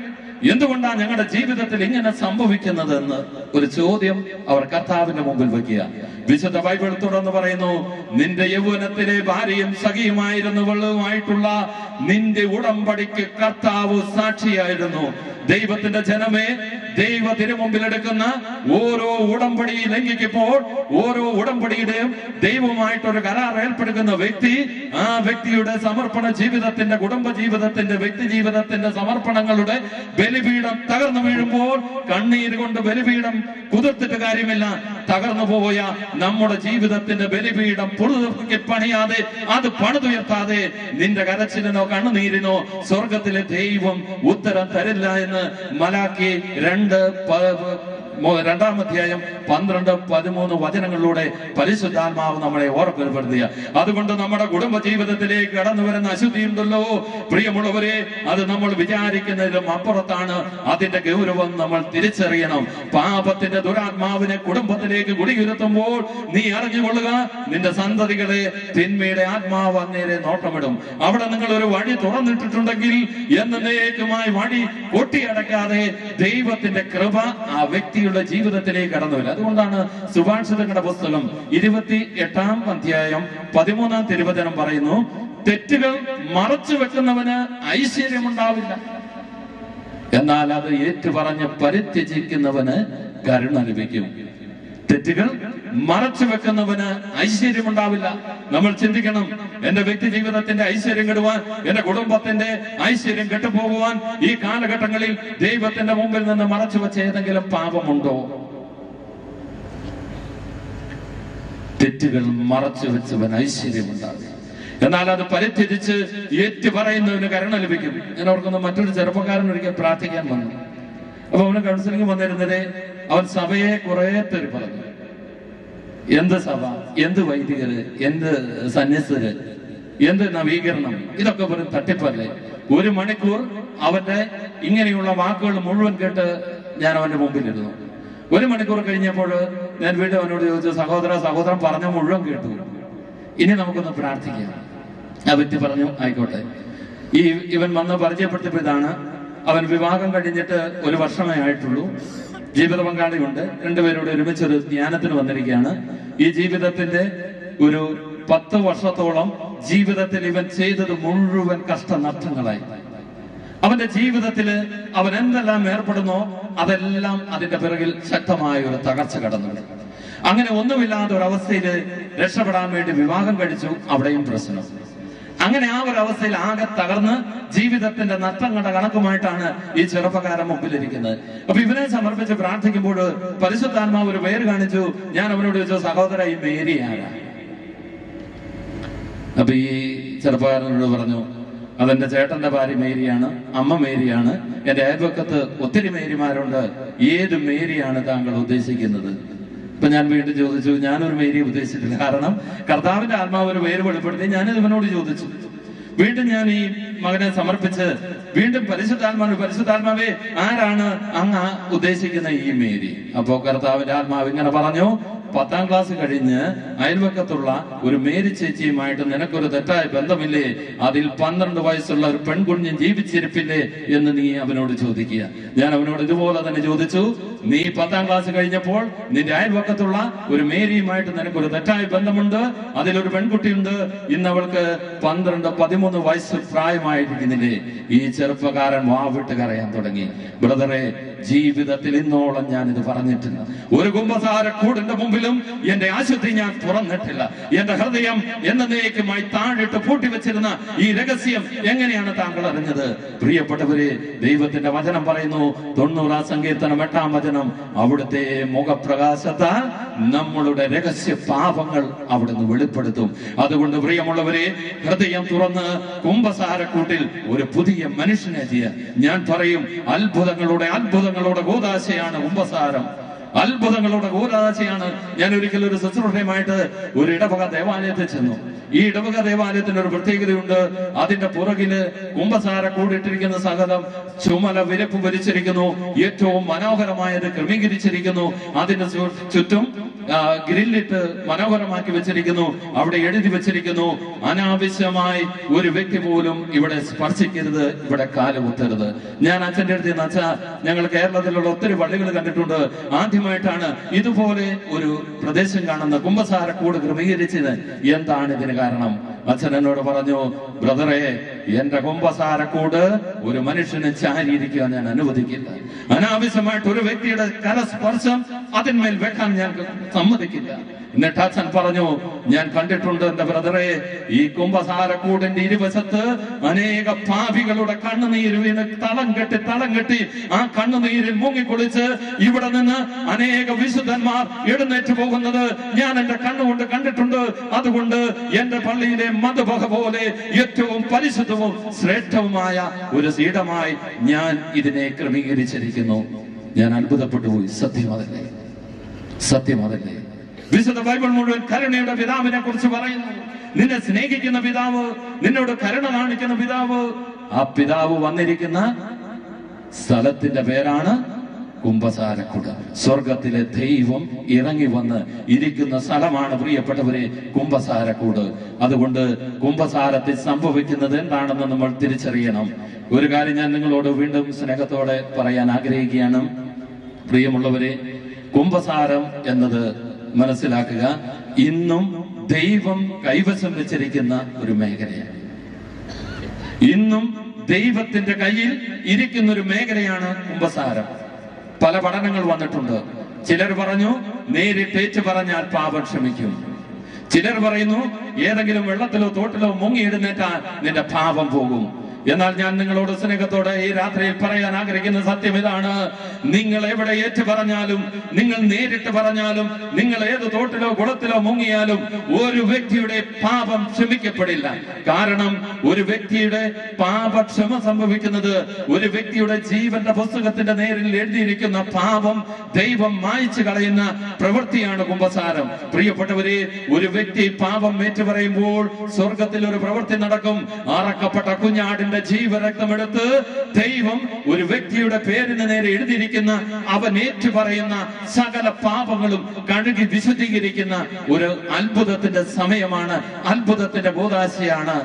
എന്തുകൊണ്ടാണ് ഞങ്ങളുടെ ജീവിതത്തിൽ ഇങ്ങനെ സംഭവിക്കുന്നത് എന്ന് ഒരു ചോദ്യം അവർ കർത്താവിന്റെ മുമ്പിൽ വെക്കുക. വിശുദ്ധ ബൈബിൾ തുടർന്ന് പറയുന്നു, നിന്റെ യൗവനത്തിലെ ഭാര്യയും സഖിയുമായിരുന്നവളുമായിട്ടുള്ള നിന്റെ ഉടമ്പടിക്ക് കർത്താവ് സാക്ഷിയായിരുന്നു. ദൈവത്തിന്റെ ജനമേ, ദൈവ തിരുമുമ്പിൽ എടുക്കുന്ന ഓരോ ഉടമ്പടി ലംഘിക്കുമ്പോൾ, ഓരോ ഉടമ്പടിയുടെയും ദൈവവുമായിട്ടൊരു കരാർ ഏർപ്പെടുന്ന വ്യക്തി, ആ വ്യക്തിയുടെ സമർപ്പണ ജീവിതത്തിന്റെ, കുടുംബ ജീവിതത്തിന്റെ, വ്യക്തി ജീവിതത്തിന്റെ സമർപ്പണങ്ങളുടെ ബലിപീഠം തകർന്നു വീഴുമ്പോൾ കണ്ണീര് കൊണ്ട് ബലിപീഠം കുതിർത്തിട്ട് കാര്യമില്ല. തകർന്നു പോയ നമ്മുടെ ജീവിതത്തിന്റെ ബലിപീഠം പുതുക്കി പണിയാതെ, അത് പണിതുയർത്താതെ നിന്റെ കരച്ചിലിനോ കണ്ണുനീരിനോ സ്വർഗത്തിലെ ദൈവം ഉത്തരം തരില്ല എന്ന് മലാക്കി 2-ാം അധ്യായം 12-13 വചനങ്ങളിലൂടെ പരിശുദ്ധാത്മാവ് നമ്മളെ ഓർമ്മപ്പെടുത്തിയ. അതുകൊണ്ട് നമ്മുടെ കുടുംബ ജീവിതത്തിലേക്ക് കടന്നു വരുന്ന അശുദ്ധിയുണ്ടല്ലോ പ്രിയമുള്ളവരെ, അത് നമ്മൾ വിചാരിക്കുന്നതിലും അപ്പുറത്താണ്. അതിന്റെ ഗൗരവം നമ്മൾ തിരിച്ചറിയണം. പാപത്തിന്റെ ദുരാത്മാവിനെ കുടുംബത്തിലേക്ക് കുടിയിരുത്തുമ്പോൾ നീ അറിഞ്ഞുകൊള്ളുക, നിന്റെ സന്തതികളെ തിന്മയുടെ ആത്മാവ് അങ്ങേരെ നോട്ടമിടും. അവിടെ നിങ്ങൾ ഒരു വഴി തുറന്നിട്ടിട്ടുണ്ടെങ്കിൽ എന്നേക്കുമായി വഴി കൊട്ടിയടക്കാതെ ദൈവത്തിന്റെ കൃപ ആ വ്യക്തിയുടെ ജീവിതത്തിലേക്ക് കടന്നു വരും. അതുകൊണ്ടാണ് സുഭാഷിതങ്ങളുടെ പുസ്തകം 28-ാം അധ്യായം 13-ാം തിരുവചനം പറയുന്നു, തെറ്റുകൾ മറച്ചു വെക്കുന്നവന് ഐശ്വര്യമുണ്ടാവില്ല, എന്നാൽ അത് ഏറ്റുപറഞ്ഞ് പരിത്യജിക്കുന്നവന് കരുണ ലഭിക്കും. തെറ്റുകൾ മറച്ചു വെക്കുന്നവന് ഐശ്വര്യമുണ്ടാവില്ല. നമ്മൾ ചിന്തിക്കണം, എന്റെ വ്യക്തി ജീവിതത്തിന്റെ ഐശ്വര്യം കെടുവാൻ, എന്റെ കുടുംബത്തിന്റെ ഐശ്വര്യം കെട്ടുപോകുവാൻ ഈ കാലഘട്ടങ്ങളിൽ ദൈവത്തിന്റെ മുമ്പിൽ നിന്ന് മറച്ചു വെച്ച ഏതെങ്കിലും പാപമുണ്ടോ? തെറ്റുകൾ മറച്ചു വെച്ചവൻ ഐശ്വര്യമുണ്ടാവില്ല, എന്നാൽ അത് പരിത്യജിച്ച് ഏറ്റു പറയുന്നവന് കരുണ ലഭിക്കും. ഞാൻ ഓർക്കുന്ന മറ്റൊരു ചെറുപ്പക്കാരൻ ഒരിക്കൽ പ്രാർത്ഥിക്കാൻ വന്നു. അപ്പൊ അവന് കൗൺസിലിംഗ് വന്നിരുന്നത്, അവൻ സഭയെ കുറെ തെറി പറഞ്ഞു. എന്ത് സഭ, എന്ത് വൈദികര്, എന്ത് സന്യസ്തര്, എന്ത് നവീകരണം, ഇതൊക്കെ വെറും തട്ടിപ്പല്ലേ. 1 മണിക്കൂർ അവന്റെ ഇങ്ങനെയുള്ള വാക്കുകൾ മുഴുവൻ കേട്ട് ഞാൻ അവന്റെ മുമ്പിലിരുന്നു. 1 മണിക്കൂർ കഴിഞ്ഞപ്പോൾ ഞാൻ വീണ്ടും അവനോട് ചോദിച്ചു, സഹോദരൻ പറഞ്ഞ മുഴുവൻ കേട്ടു, ഇനി നമുക്കൊന്ന് പ്രാർത്ഥിക്കാം. ആ വ്യക്തി പറഞ്ഞു, ആയിക്കോട്ടെ. ഇവൻ വന്ന് പരിചയപ്പെടുത്തിയപ്പോൾ ഇതാണ്. അവൻ വിവാഹം കഴിഞ്ഞിട്ട് 1 വർഷമേ ആയിട്ടുള്ളൂ. ജീവിത പങ്കാളിയുണ്ട്. 2 പേരോട് ഒരുമിച്ചൊരു ധ്യാനത്തിന് വന്നിരിക്കുകയാണ്. ഈ ജീവിതത്തിന്റെ ഒരു 10 വർഷത്തോളം ജീവിതത്തിൽ ഇവൻ ചെയ്തത് മുഴുവൻ കഷ്ടനഷ്ടങ്ങളായി. അവന്റെ ജീവിതത്തില് അവൻ എന്തെല്ലാം ഏർപ്പെടുന്നോ അതെല്ലാം അതിന്റെ പിറകിൽ ശക്തമായ ഒരു തകർച്ച കടന്നു. അങ്ങനെ ഒന്നുമില്ലാത്ത ഒരവസ്ഥയിൽ രക്ഷപ്പെടാൻ വേണ്ടി വിവാഹം കഴിച്ചു. അവിടെയും പ്രശ്നം. അങ്ങനെ ആ ഒരു അവസ്ഥയിൽ ആകെ തകർന്ന് ജീവിതത്തിന്റെ നഷ്ടങ്ങളുടെ കണക്കുമായിട്ടാണ് ഈ ചെറുപ്പക്കാരൻ മുമ്പിലിരിക്കുന്നത്. അപ്പൊ ഇവനെ സമർപ്പിച്ച് പ്രാർത്ഥിക്കുമ്പോൾ പരിശുദ്ധാത്മാവ് ഒരു പേര് കാണിച്ചു. ഞാൻ അവനോട് ചോദിച്ചു, സഹോദര, ഈ മേരി ആരാ? അപ്പൊ ഈ ചെറുപ്പക്കാരനോട് പറഞ്ഞു, അതെന്റെ ചേട്ടന്റെ ഭാര്യ മേരിയാണ്, അമ്മ മേരിയാണ്, എന്റെ അയൽവക്കത്ത് ഒത്തിരി മേരിമാരുണ്ട്, ഏത് മേരിയാണ് താങ്കൾ ഉദ്ദേശിക്കുന്നത്? ഇപ്പൊ ഞാൻ വീണ്ടും ചോദിച്ചു, ഞാനൊരു മേരിയെ ഉദ്ദേശിച്ചിട്ടില്ല. കാരണം കർത്താവിന്റെ ആത്മാവ് ഒരു പേര് വെളിപ്പെടുത്തി. ഞാൻ ഇവനോട് ചോദിച്ചു. വീണ്ടും ഞാൻ ഈ മകനെ സമർപ്പിച്ച് വീണ്ടും പരിശുദ്ധാത്മാവേ, ആരാണ് അങ്ങ് ഉദ്ദേശിക്കുന്ന ഈ മേരി? അപ്പോ കർത്താവിന്റെ ആത്മാവ് ഇങ്ങനെ പറഞ്ഞു, 10ാം ക്ലാസ് കഴിഞ്ഞ് അയൽവക്കത്തുള്ള ഒരു മേരി ചേച്ചിയുമായിട്ട് നിനക്കൊരു തെറ്റായ ബന്ധമില്ലേ? അതിൽ 12 വയസ്സുള്ള ഒരു പെൺകുഞ്ഞും ജീവിച്ചിരിപ്പില്ലേ എന്ന് നീ അവനോട് ചോദിക്കുക. ഞാൻ അവനോട് ഇതുപോലെ തന്നെ ചോദിച്ചു, നീ 10ാം ക്ലാസ് കഴിഞ്ഞപ്പോൾ നിന്റെ അയൽവക്കത്തുള്ള ഒരു മേരിയുമായിട്ട് നിനക്കൊരു തെറ്റായ ബന്ധമുണ്ട്, അതിലൊരു പെൺകുട്ടിയുണ്ട്, ഇന്ന് അവൾക്ക് 12-13 വയസ്സ് പ്രായമായിരിക്കുന്നില്ലേ? ഈ ചെറുപ്പക്കാരൻ വാവിട്ട് കരയാൻ തുടങ്ങി. ബ്രദറെ, ജീവിതത്തിൽ ഇന്നോളം ഞാൻ ഇത് പറഞ്ഞിട്ടില്ല. ഒരു കുമ്പസാരക്കൂടിന്റെ മുമ്പിലും എന്റെ അശുദ്ധി ഞാൻ തുറന്നിട്ടില്ല. എന്റെ ഹൃദയം എന്നേക്കുമായി താഴിട്ട് പൂട്ടിവെച്ചിരുന്ന ഈ രഹസ്യം എങ്ങനെയാണ് താങ്കൾ അറിഞ്ഞത്? പ്രിയപ്പെട്ടവരെ, ദൈവത്തിന്റെ വചനം പറയുന്നു, 90-ാം സങ്കീർത്തനം 8-ാം വചനം, അവിടുത്തെ മുഖപ്രകാശത്താൽ നമ്മളുടെ രഹസ്യ പാപങ്ങൾ അവിടുന്ന് വെളിപ്പെടുത്തും. അതുകൊണ്ട് പ്രിയമുള്ളവരെ, ഹൃദയം തുറന്ന് കുമ്പസാരക്കൂട്ടിൽ ഒരു പുതിയ മനുഷ്യനെ ചെയ്യാൻ ഞാൻ പറയും, അത്ഭുതങ്ങളുടെ കൂദാശയാണ് കുമ്പസാരം. അത്ഭുതങ്ങളുടെ കൂദാശയാണ്. ഞാൻ ഒരിക്കൽ ഒരു ശുശ്രൂഷയുമായിട്ട് ഒരു ഇടവക ദേവാലയത്തിൽ ചെന്നു. ഈ ഇടവക ദേവാലയത്തിന് ഒരു പ്രത്യേകതയുണ്ട്. അതിന്റെ പുറകില് കുമ്പസാര കൂടിയിട്ടിരിക്കുന്ന സകലം ചുമല വിരപ്പ് വലിച്ചിരിക്കുന്നു. ഏറ്റവും മനോഹരമായത് ക്രമീകരിച്ചിരിക്കുന്നു. അതിന് ചുറ്റും ഗ്രില്ലിട്ട് മനോഹരമാക്കി വെച്ചിരിക്കുന്നു. അവിടെ എഴുതി വെച്ചിരിക്കുന്നു, അനാവശ്യമായി ഒരു വ്യക്തി പോലും ഇവിടെ സ്പർശിക്കരുത്, ഇവിടെ കാലുകുത്തരുത്. ഞാൻ അച്ഛന്റെ അടുത്ത് നിന്ന്, അച്ഛാ, ഞങ്ങൾ കേരളത്തിലുള്ള ഒത്തിരി പള്ളികൾ കണ്ടിട്ടുണ്ട്, ആദ്യമായിട്ടാണ് ഇതുപോലെ ഒരു പ്രദേശം കാണുന്ന കുമ്പസാരക്കൂട് ക്രമീകരിച്ചത്. എന്താണ് ഇതിന് കാരണം? അച്ഛൻ എന്നോട് പറഞ്ഞു, ബ്രദറെ, എന്റെ കുമ്പസാരക്കൂട് ഒരു മനുഷ്യന് ചാരിയിരിക്കാൻ ഞാൻ അനുവദിക്കില്ല. അനാവശ്യമായിട്ട് ഒരു വ്യക്തിയുടെ കരസ്പർശം അതിന്മേൽ വെക്കാൻ ഞാൻ സമ്മതിക്കില്ല. എന്നിട്ട് അച്ഛൻ പറഞ്ഞു, ഞാൻ കണ്ടിട്ടുണ്ട് എന്റെ ബ്രദറെ, ഈ കുമ്പസാരക്കൂടിന്റെ ഇരുവശത്ത് അനേക പാപികളുടെ കണ്ണുനീര് വീണ് തളം കെട്ടി ആ കണ്ണുനീരിൽ മുങ്ങിക്കുളിച്ച് ഇവിടെ നിന്ന് അനേക വിശുദ്ധന്മാർ എഴുന്നേറ്റ് പോകുന്നത് ഞാൻ എന്റെ കണ്ണുകൊണ്ട് കണ്ടിട്ടുണ്ട്. അതുകൊണ്ട് എന്റെ പള്ളിയിലെ മധുബഹ പോലെ ഏറ്റവും പരിശുദ്ധവും ശ്രേഷ്ഠവുമായ ഒരു സീഠമായി ഞാൻ ഇതിനെ ക്രമീകരിച്ചിരിക്കുന്നു. ഞാൻ അത്ഭുതപ്പെട്ടു പോയി. സത്യമതല്ലേ, സത്യമതല്ലേ? വിശുദ്ധ ബൈബിൾ മുഴുവൻ കരുണയുടെ പിതാവിനെ കുറിച്ച് പറയുന്നു. നിന്നെ സ്നേഹിക്കുന്ന പിതാവ്, നിന്നോട് കരുണ കാണിക്കുന്ന പിതാവ്. ആ പിതാവ് വന്നിരിക്കുന്ന സ്ഥലത്തിന്റെ പേരാണ് കുമ്പസാരക്കുട. സ്വർഗത്തിലെ ദൈവം ഇറങ്ങി വന്ന് ഇരിക്കുന്ന സ്ഥലമാണ് പ്രിയപ്പെട്ടവരെ കുമ്പസാരക്കൂട്. അതുകൊണ്ട് കുമ്പസാരത്തിൽ സംഭവിക്കുന്നത് എന്താണെന്ന് നമ്മൾ തിരിച്ചറിയണം. ഒരു കാര്യം ഞാൻ നിങ്ങളോട് വീണ്ടും സ്നേഹത്തോടെ പറയാൻ ആഗ്രഹിക്കുകയാണ്. പ്രിയമുള്ളവരെ, കുമ്പസാരം എന്നത് മനസ്സിലാക്കുക, ഇന്നും ദൈവം കൈവശം വെച്ചിരിക്കുന്ന ഒരു മേഖലയാണ്. ഇന്നും ദൈവത്തിന്റെ കയ്യിൽ ഇരിക്കുന്ന ഒരു മേഖലയാണ് കുമ്പസാരം. പല പഠനങ്ങൾ വന്നിട്ടുണ്ട്. ചിലർ പറഞ്ഞു നേരിട്ടേറ്റ് പറഞ്ഞാൽ പാപം ക്ഷമിക്കും. ചിലർ പറയുന്നു ഏതെങ്കിലും വെള്ളത്തിലോ തോട്ടിലോ മുങ്ങിയിടുന്നേറ്റാൽ നിന്റെ പാപം പോകും. എന്നാൽ ഞാൻ നിങ്ങളോട് സ്നേഹത്തോടെ ഈ രാത്രിയിൽ പറയാൻ ആഗ്രഹിക്കുന്ന സത്യം ഇതാണ്: നിങ്ങൾ എവിടെ ഏറ്റു പറഞ്ഞാലും, നിങ്ങൾ നേരിട്ട് പറഞ്ഞാലും, നിങ്ങൾ ഏത് തോട്ടിലോ കുളത്തിലോ മുങ്ങിയാലും ഒരു വ്യക്തിയുടെ പാപം ക്ഷമിക്കപ്പെടില്ല. കാരണം ഒരു വ്യക്തിയുടെ പാപക്ഷമ സംഭവിക്കുന്നത് ഒരു വ്യക്തിയുടെ ജീവന്റെ പുസ്തകത്തിന്റെ നേരിൽ എഴുതിയിരിക്കുന്ന പാപം ദൈവം മായ്ച്ചു കളയുന്ന പ്രവൃത്തിയാണ് കുമ്പസാരം. പ്രിയപ്പെട്ടവരെ, ഒരു വ്യക്തി പാപം ഏറ്റുപറയുമ്പോൾ സ്വർഗത്തിൽ ഒരു പ്രവൃത്തി നടക്കും. അറക്കപ്പെട്ട കുഞ്ഞാടിന്റെ ജീവരക്തമെടുത്ത് ദൈവം ഒരു വ്യക്തിയുടെ പേരിന് നേരെ എഴുതിയിരിക്കുന്ന, അവൻ ഏറ്റു പറയുന്ന സകല പാപങ്ങളും കഴുകി വിശുദ്ധീകരിക്കുന്ന ഒരു അത്ഭുതത്തിന്റെ സമയമാണ്, അത്ഭുതത്തിന്റെ ബോധാശയാണ്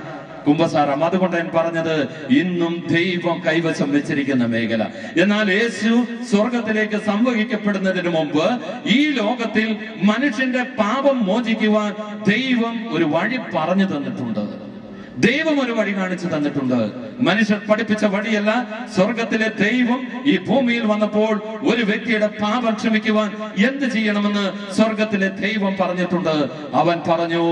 കുമ്പസാരം. അതുകൊണ്ട് ഞാൻ പറഞ്ഞത് ഇന്നും ദൈവം കൈവശം വെച്ചിരിക്കുന്ന മേഖല. എന്നാൽ യേശു സ്വർഗത്തിലേക്ക് സംവഹിക്കപ്പെടുന്നതിന് മുമ്പ് ഈ ലോകത്തിൽ മനുഷ്യന്റെ പാപം മോചിക്കുവാൻ ദൈവം ഒരു വഴി പറഞ്ഞു തന്നിട്ടുണ്ട്. ദൈവം ഒരു വഴി കാണിച്ചു തന്നിട്ടുണ്ട്. മനുഷ്യർ പഠിപ്പിച്ച വഴിയല്ല. സ്വർഗത്തിലെ ദൈവം ഈ ഭൂമിയിൽ വന്നപ്പോൾ ഒരു വ്യക്തിയുടെ പാപം ക്ഷമിക്കുവാൻ എന്ത് ചെയ്യണമെന്ന് സ്വർഗത്തിലെ ദൈവം പറഞ്ഞിട്ടുണ്ട്. അവൻ പറഞ്ഞു,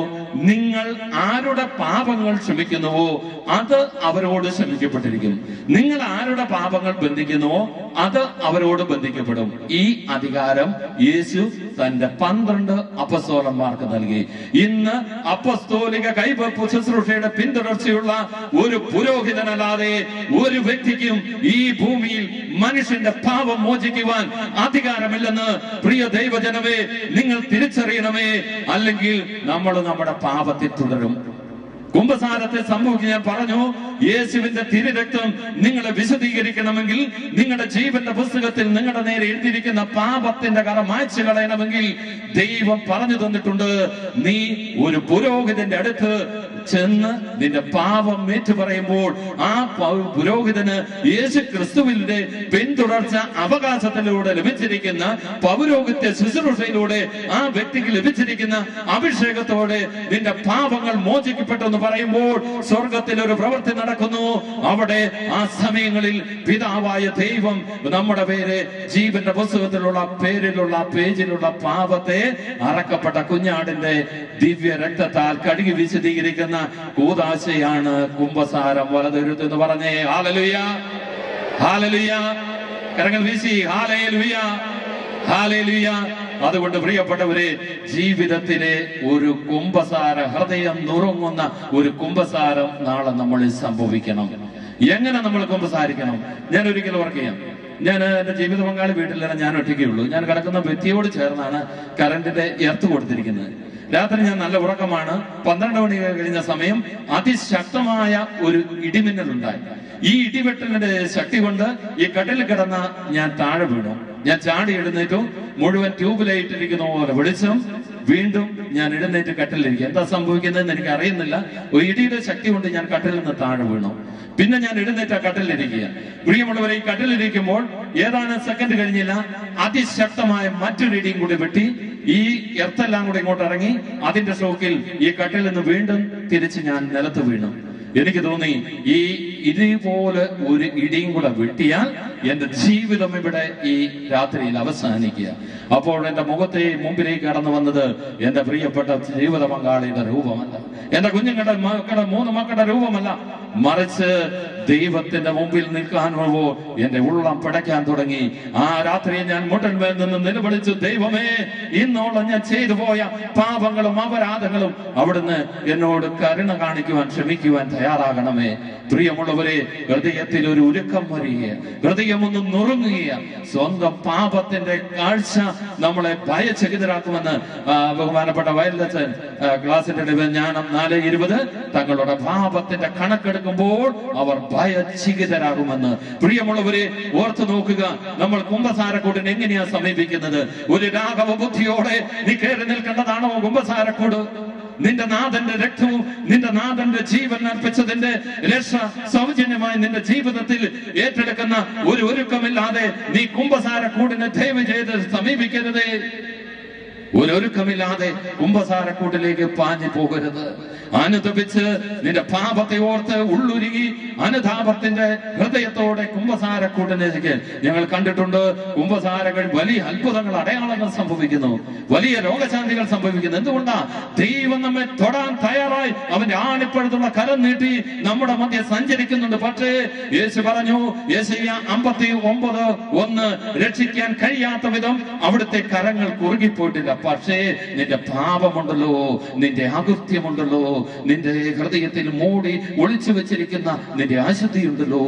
നിങ്ങൾ ആരുടെ പാപങ്ങൾ ക്ഷമിക്കുന്നുവോ അത് അവരോട് ക്ഷമിക്കപ്പെട്ടിരിക്കും. നിങ്ങൾ ആരുടെ പാപങ്ങൾ ബന്ധിക്കുന്നുവോ അത് അവരോട് ബന്ധിക്കപ്പെടും. ഈ അധികാരം യേശു തന്റെ 12 അപ്പസ്തോലന്മാർക്ക് നൽകി. ഇന്ന് അപ്പസ്തോലിക കൈവെപ്പ് ശുശ്രൂഷയുടെ പിന്തുടർച്ചയുള്ള ഒരു പുരോഹിതനല്ലാതെ ഒരു വ്യക്തിക്കും ഈ ഭൂമിയിൽ മനുഷ്യന്റെ പാപം മോചിക്കുവാൻ അധികാരമില്ലെന്ന് പ്രിയ ദൈവജനമേ നിങ്ങൾ തിരിച്ചറിയണമേ. അല്ലെങ്കിൽ നമ്മൾ നമ്മുടെ പാപത്തിൽ തുടരും. കുമ്പസാരത്തെ സംഭവിക്കുക ഞാൻ പറഞ്ഞു, യേശുവിന്റെ തിരുരക്തം നിങ്ങളെ വിശദീകരിക്കണമെങ്കിൽ, നിങ്ങളുടെ ജീവന്റെ പുസ്തകത്തിൽ നിങ്ങളുടെ നേരെ എഴുതിയിരിക്കുന്ന പാപത്തിന്റെ കറ മായ്ച്ചു കളയണമെങ്കിൽ ദൈവം പറഞ്ഞു തന്നിട്ടുണ്ട്. നീ ഒരു പുരോഹിതന്റെ അടുത്ത് ചെന്ന് നിന്റെ പാപം ഏറ്റു പറയുമ്പോൾ ആ പുരോഹിതന് യേശു ക്രിസ്തുവിന്റെ പിന്തുടർച്ച അവകാശത്തിലൂടെ ലഭിച്ചിരിക്കുന്ന പൗരോഹിത്യ ശുശ്രൂഷയിലൂടെ ആ വ്യക്തിക്ക് ലഭിച്ചിരിക്കുന്ന അഭിഷേകത്തോടെ നിന്റെ പാപങ്ങൾ മോചിക്കപ്പെട്ടെന്ന് പറയുമ്പോൾ സ്വർഗത്തിൽ ഒരു പ്രവൃത്തി നടക്കുന്നു. അവിടെ ആ സമയങ്ങളിൽ പിതാവായ ദൈവം നമ്മുടെ പേര് ജീവന്റെ പുസ്തകത്തിലുള്ള പേരിലുള്ള പേജിലുള്ള പാപത്തെ അറക്കപ്പെട്ട കുഞ്ഞാടിന്റെ ദിവ്യ രക്തത്താൽ കഴുകി വിശദീകരിക്കുന്ന കൂദാശയാണ് കുമ്പസാരം. വലതുരുത്ത് എന്ന് പറഞ്ഞേ ഹല്ലേലൂയ, ഹല്ലേലൂയ, കരങ്ങൾ വീശി ഹല്ലേലൂയ, ഹല്ലേലൂയ. അതുകൊണ്ട് പ്രിയപ്പെട്ടവരെ, ജീവിതത്തിലെ ഒരു കുമ്പസാര, ഹൃദയം നുറുങ്ങുന്ന ഒരു കുമ്പസാരം നാളെ നമ്മളിൽ സംഭവിക്കണം. എങ്ങനെ നമ്മൾ കുമ്പസാരിക്കണം? ഞാൻ ഒരിക്കലും വർക്ക് ചെയ്യാം. ഞാൻ എന്റെ ജീവിത പങ്കാളി വീട്ടിലല്ല, ഞാൻ ഒറ്റയ്ക്കുള്ളൂ. ഞാൻ കിടക്കുന്ന ഭിത്തിയോട് ചേർന്നാണ് കറണ്ടിന്റെ എർത്ത് കൊടുത്തിരിക്കുന്നത്. രാത്രി ഞാൻ നല്ല ഉറക്കമാണ്. 12 മണി കഴിഞ്ഞ സമയം അതിശക്തമായ ഒരു ഇടിമിന്നൽ ഉണ്ടായി. ഈ ഇടിവെട്ടലിന്റെ ശക്തി കൊണ്ട് ഈ കട്ടിൽ കിടന്ന ഞാൻ താഴെ വീണു. ഞാൻ ചാടി എഴുന്നേറ്റു. മുഴുവൻ ട്യൂബ് ലൈറ്റിരിക്കുന്ന പോലെ വെളിച്ചം. വീണ്ടും ഞാൻ എഴുന്നേറ്റ് കട്ടിലിരിക്കുക. എന്താ സംഭവിക്കുന്നതെന്ന് എനിക്ക് അറിയുന്നില്ല. ഒരു ഇടിയുടെ ശക്തി കൊണ്ട് ഞാൻ കട്ടിലിൽ നിന്ന് താഴെ വീണു. പിന്നെ ഞാൻ എഴുന്നേറ്റ് ആ കട്ടിലിരിക്കുക. പ്രിയമുള്ളവരെ, ഈ കട്ടിലിരിക്കുമ്പോൾ ഏതാനും സെക്കൻഡ് കഴിഞ്ഞില്ല, അതിശക്തമായ മറ്റൊരു ഇടിയും കൂടി വെട്ടി ഈ എർത്തെല്ലാം കൂടി ഇങ്ങോട്ട് ഇറങ്ങി. അതിന്റെ ഷോക്കിൽ ഈ കട്ടിൽ നിന്ന് വീണ്ടും തിരിച്ച് ഞാൻ നിലത്ത് വീണു. എനിക്ക് തോന്നി ഈ ഇതുപോലെ ഒരു ഇടിയും കൂടെ വെട്ടിയാൽ എന്റെ ജീവിതം ഇവിടെ ഈ രാത്രിയിൽ അവസാനിക്കുക. അപ്പോൾ എന്റെ മുമ്പിലേക്ക് കടന്നു വന്നത് എന്റെ പ്രിയപ്പെട്ട ജീവിത പങ്കാളിയുടെ രൂപമല്ല, എന്റെ കുഞ്ഞുങ്ങളുടെ 3 മക്കളുടെ രൂപമല്ല, മറിച്ച് ദൈവത്തിന്റെ മുമ്പിൽ നിൽക്കാനുള്ളവോ എന്റെ ഉള്ളം പിടയ്ക്കാൻ തുടങ്ങി. ആ രാത്രി ഞാൻ മുട്ടന്മേൽ നിന്ന് നിലവിളിച്ചു, ദൈവമേ, ഇന്നോളം ഞാൻ ചെയ്തു പോയ പാപങ്ങളും അപരാധങ്ങളും അവിടുന്ന് എന്നോട് കരുണ കാണിക്കുവാൻ, ക്ഷമിക്കുവാൻ തയ്യാറാകണമേ. പ്രിയമുള്ളവരെ, ഹൃദയത്തിൽ ഒരു ഉരുക്കം വരിക, ഹൃദയമൊന്നും നുറുങ്ങുക. സ്വന്തം പാപത്തിന്റെ കാഴ്ച നമ്മളെ ഭയചകിതരാക്കുമെന്ന് ബഹുമാനപ്പെട്ട വയലച്ചൻ ക്ലാസിന്റെ ജ്ഞാനം 4:20 തങ്ങളുടെ പാപത്തിന്റെ കണക്കെടുക്കുമ്പോൾ അവർ ഭയചകിതരാകുമെന്ന്. പ്രിയമുള്ളവരെ, ഓർത്തു നോക്കുക, നമ്മൾ കുമ്പസാരക്കൂടിനെ എങ്ങനെയാ സമീപിക്കുന്നത്? ഒരു രാഘവ ബുദ്ധിയോടെ നീ കയറി നിൽക്കേണ്ടതാണോ കുമ്പസാരക്കൂട്? നിന്റെ നാഥന്റെ രക്തവും നിന്റെ നാഥന്റെ ജീവൻ അർപ്പിച്ചതിന്റെ രക്ഷ സൗജന്യമായി നിന്റെ ജീവിതത്തിൽ ഏറ്റെടുക്കുന്ന ഒരു ഒരുക്കമില്ലാതെ നീ കുമ്പസാരക്കൂടിനെ ദയവ് ചെയ്ത് സമീപിക്കരുതേ. ഒരുക്കമില്ലാതെ കുമ്പസാരക്കൂട്ടിലേക്ക് പാഞ്ഞു പോകരുത്. അനുതപിച്ച് നിന്റെ പാപത്തെ ഓർത്ത് ഉള്ളുരുകി അനുതാപത്തിന്റെ ഹൃദയത്തോടെ കുമ്പസാരക്കൂട്ടിലേക്ക്. ഞങ്ങൾ കണ്ടിട്ടുണ്ട്, കുമ്പസാരങ്ങൾ വലിയ അത്ഭുതങ്ങൾ, അടയാളങ്ങൾ സംഭവിക്കുന്നു, വലിയ രോഗശാന്തികൾ സംഭവിക്കുന്നു. എന്തുകൊണ്ടാ? ദൈവം നമ്മെ തൊടാൻ തയ്യാറായി അവന്റെ ആണിപ്പഴുത്തുള്ള കരം നീട്ടി നമ്മുടെ മധ്യ സഞ്ചരിക്കുന്നുണ്ട്. പക്ഷേ യേശു പറഞ്ഞു, യെശയ്യാ 59:1, രക്ഷിക്കാൻ കഴിയാത്ത വിധം അവിടുത്തെ കരങ്ങൾ കുറുകിപ്പോയിട്ടില്ല. പക്ഷേ നിന്റെ പാപമുണ്ടല്ലോ, നിന്റെ അകൃത്യമുണ്ടല്ലോ, നിന്റെ ഹൃദയത്തിൽ മൂടി ഒളിച്ചു വെച്ചിരിക്കുന്ന നിന്റെ അശുദ്ധിയുണ്ടല്ലോ,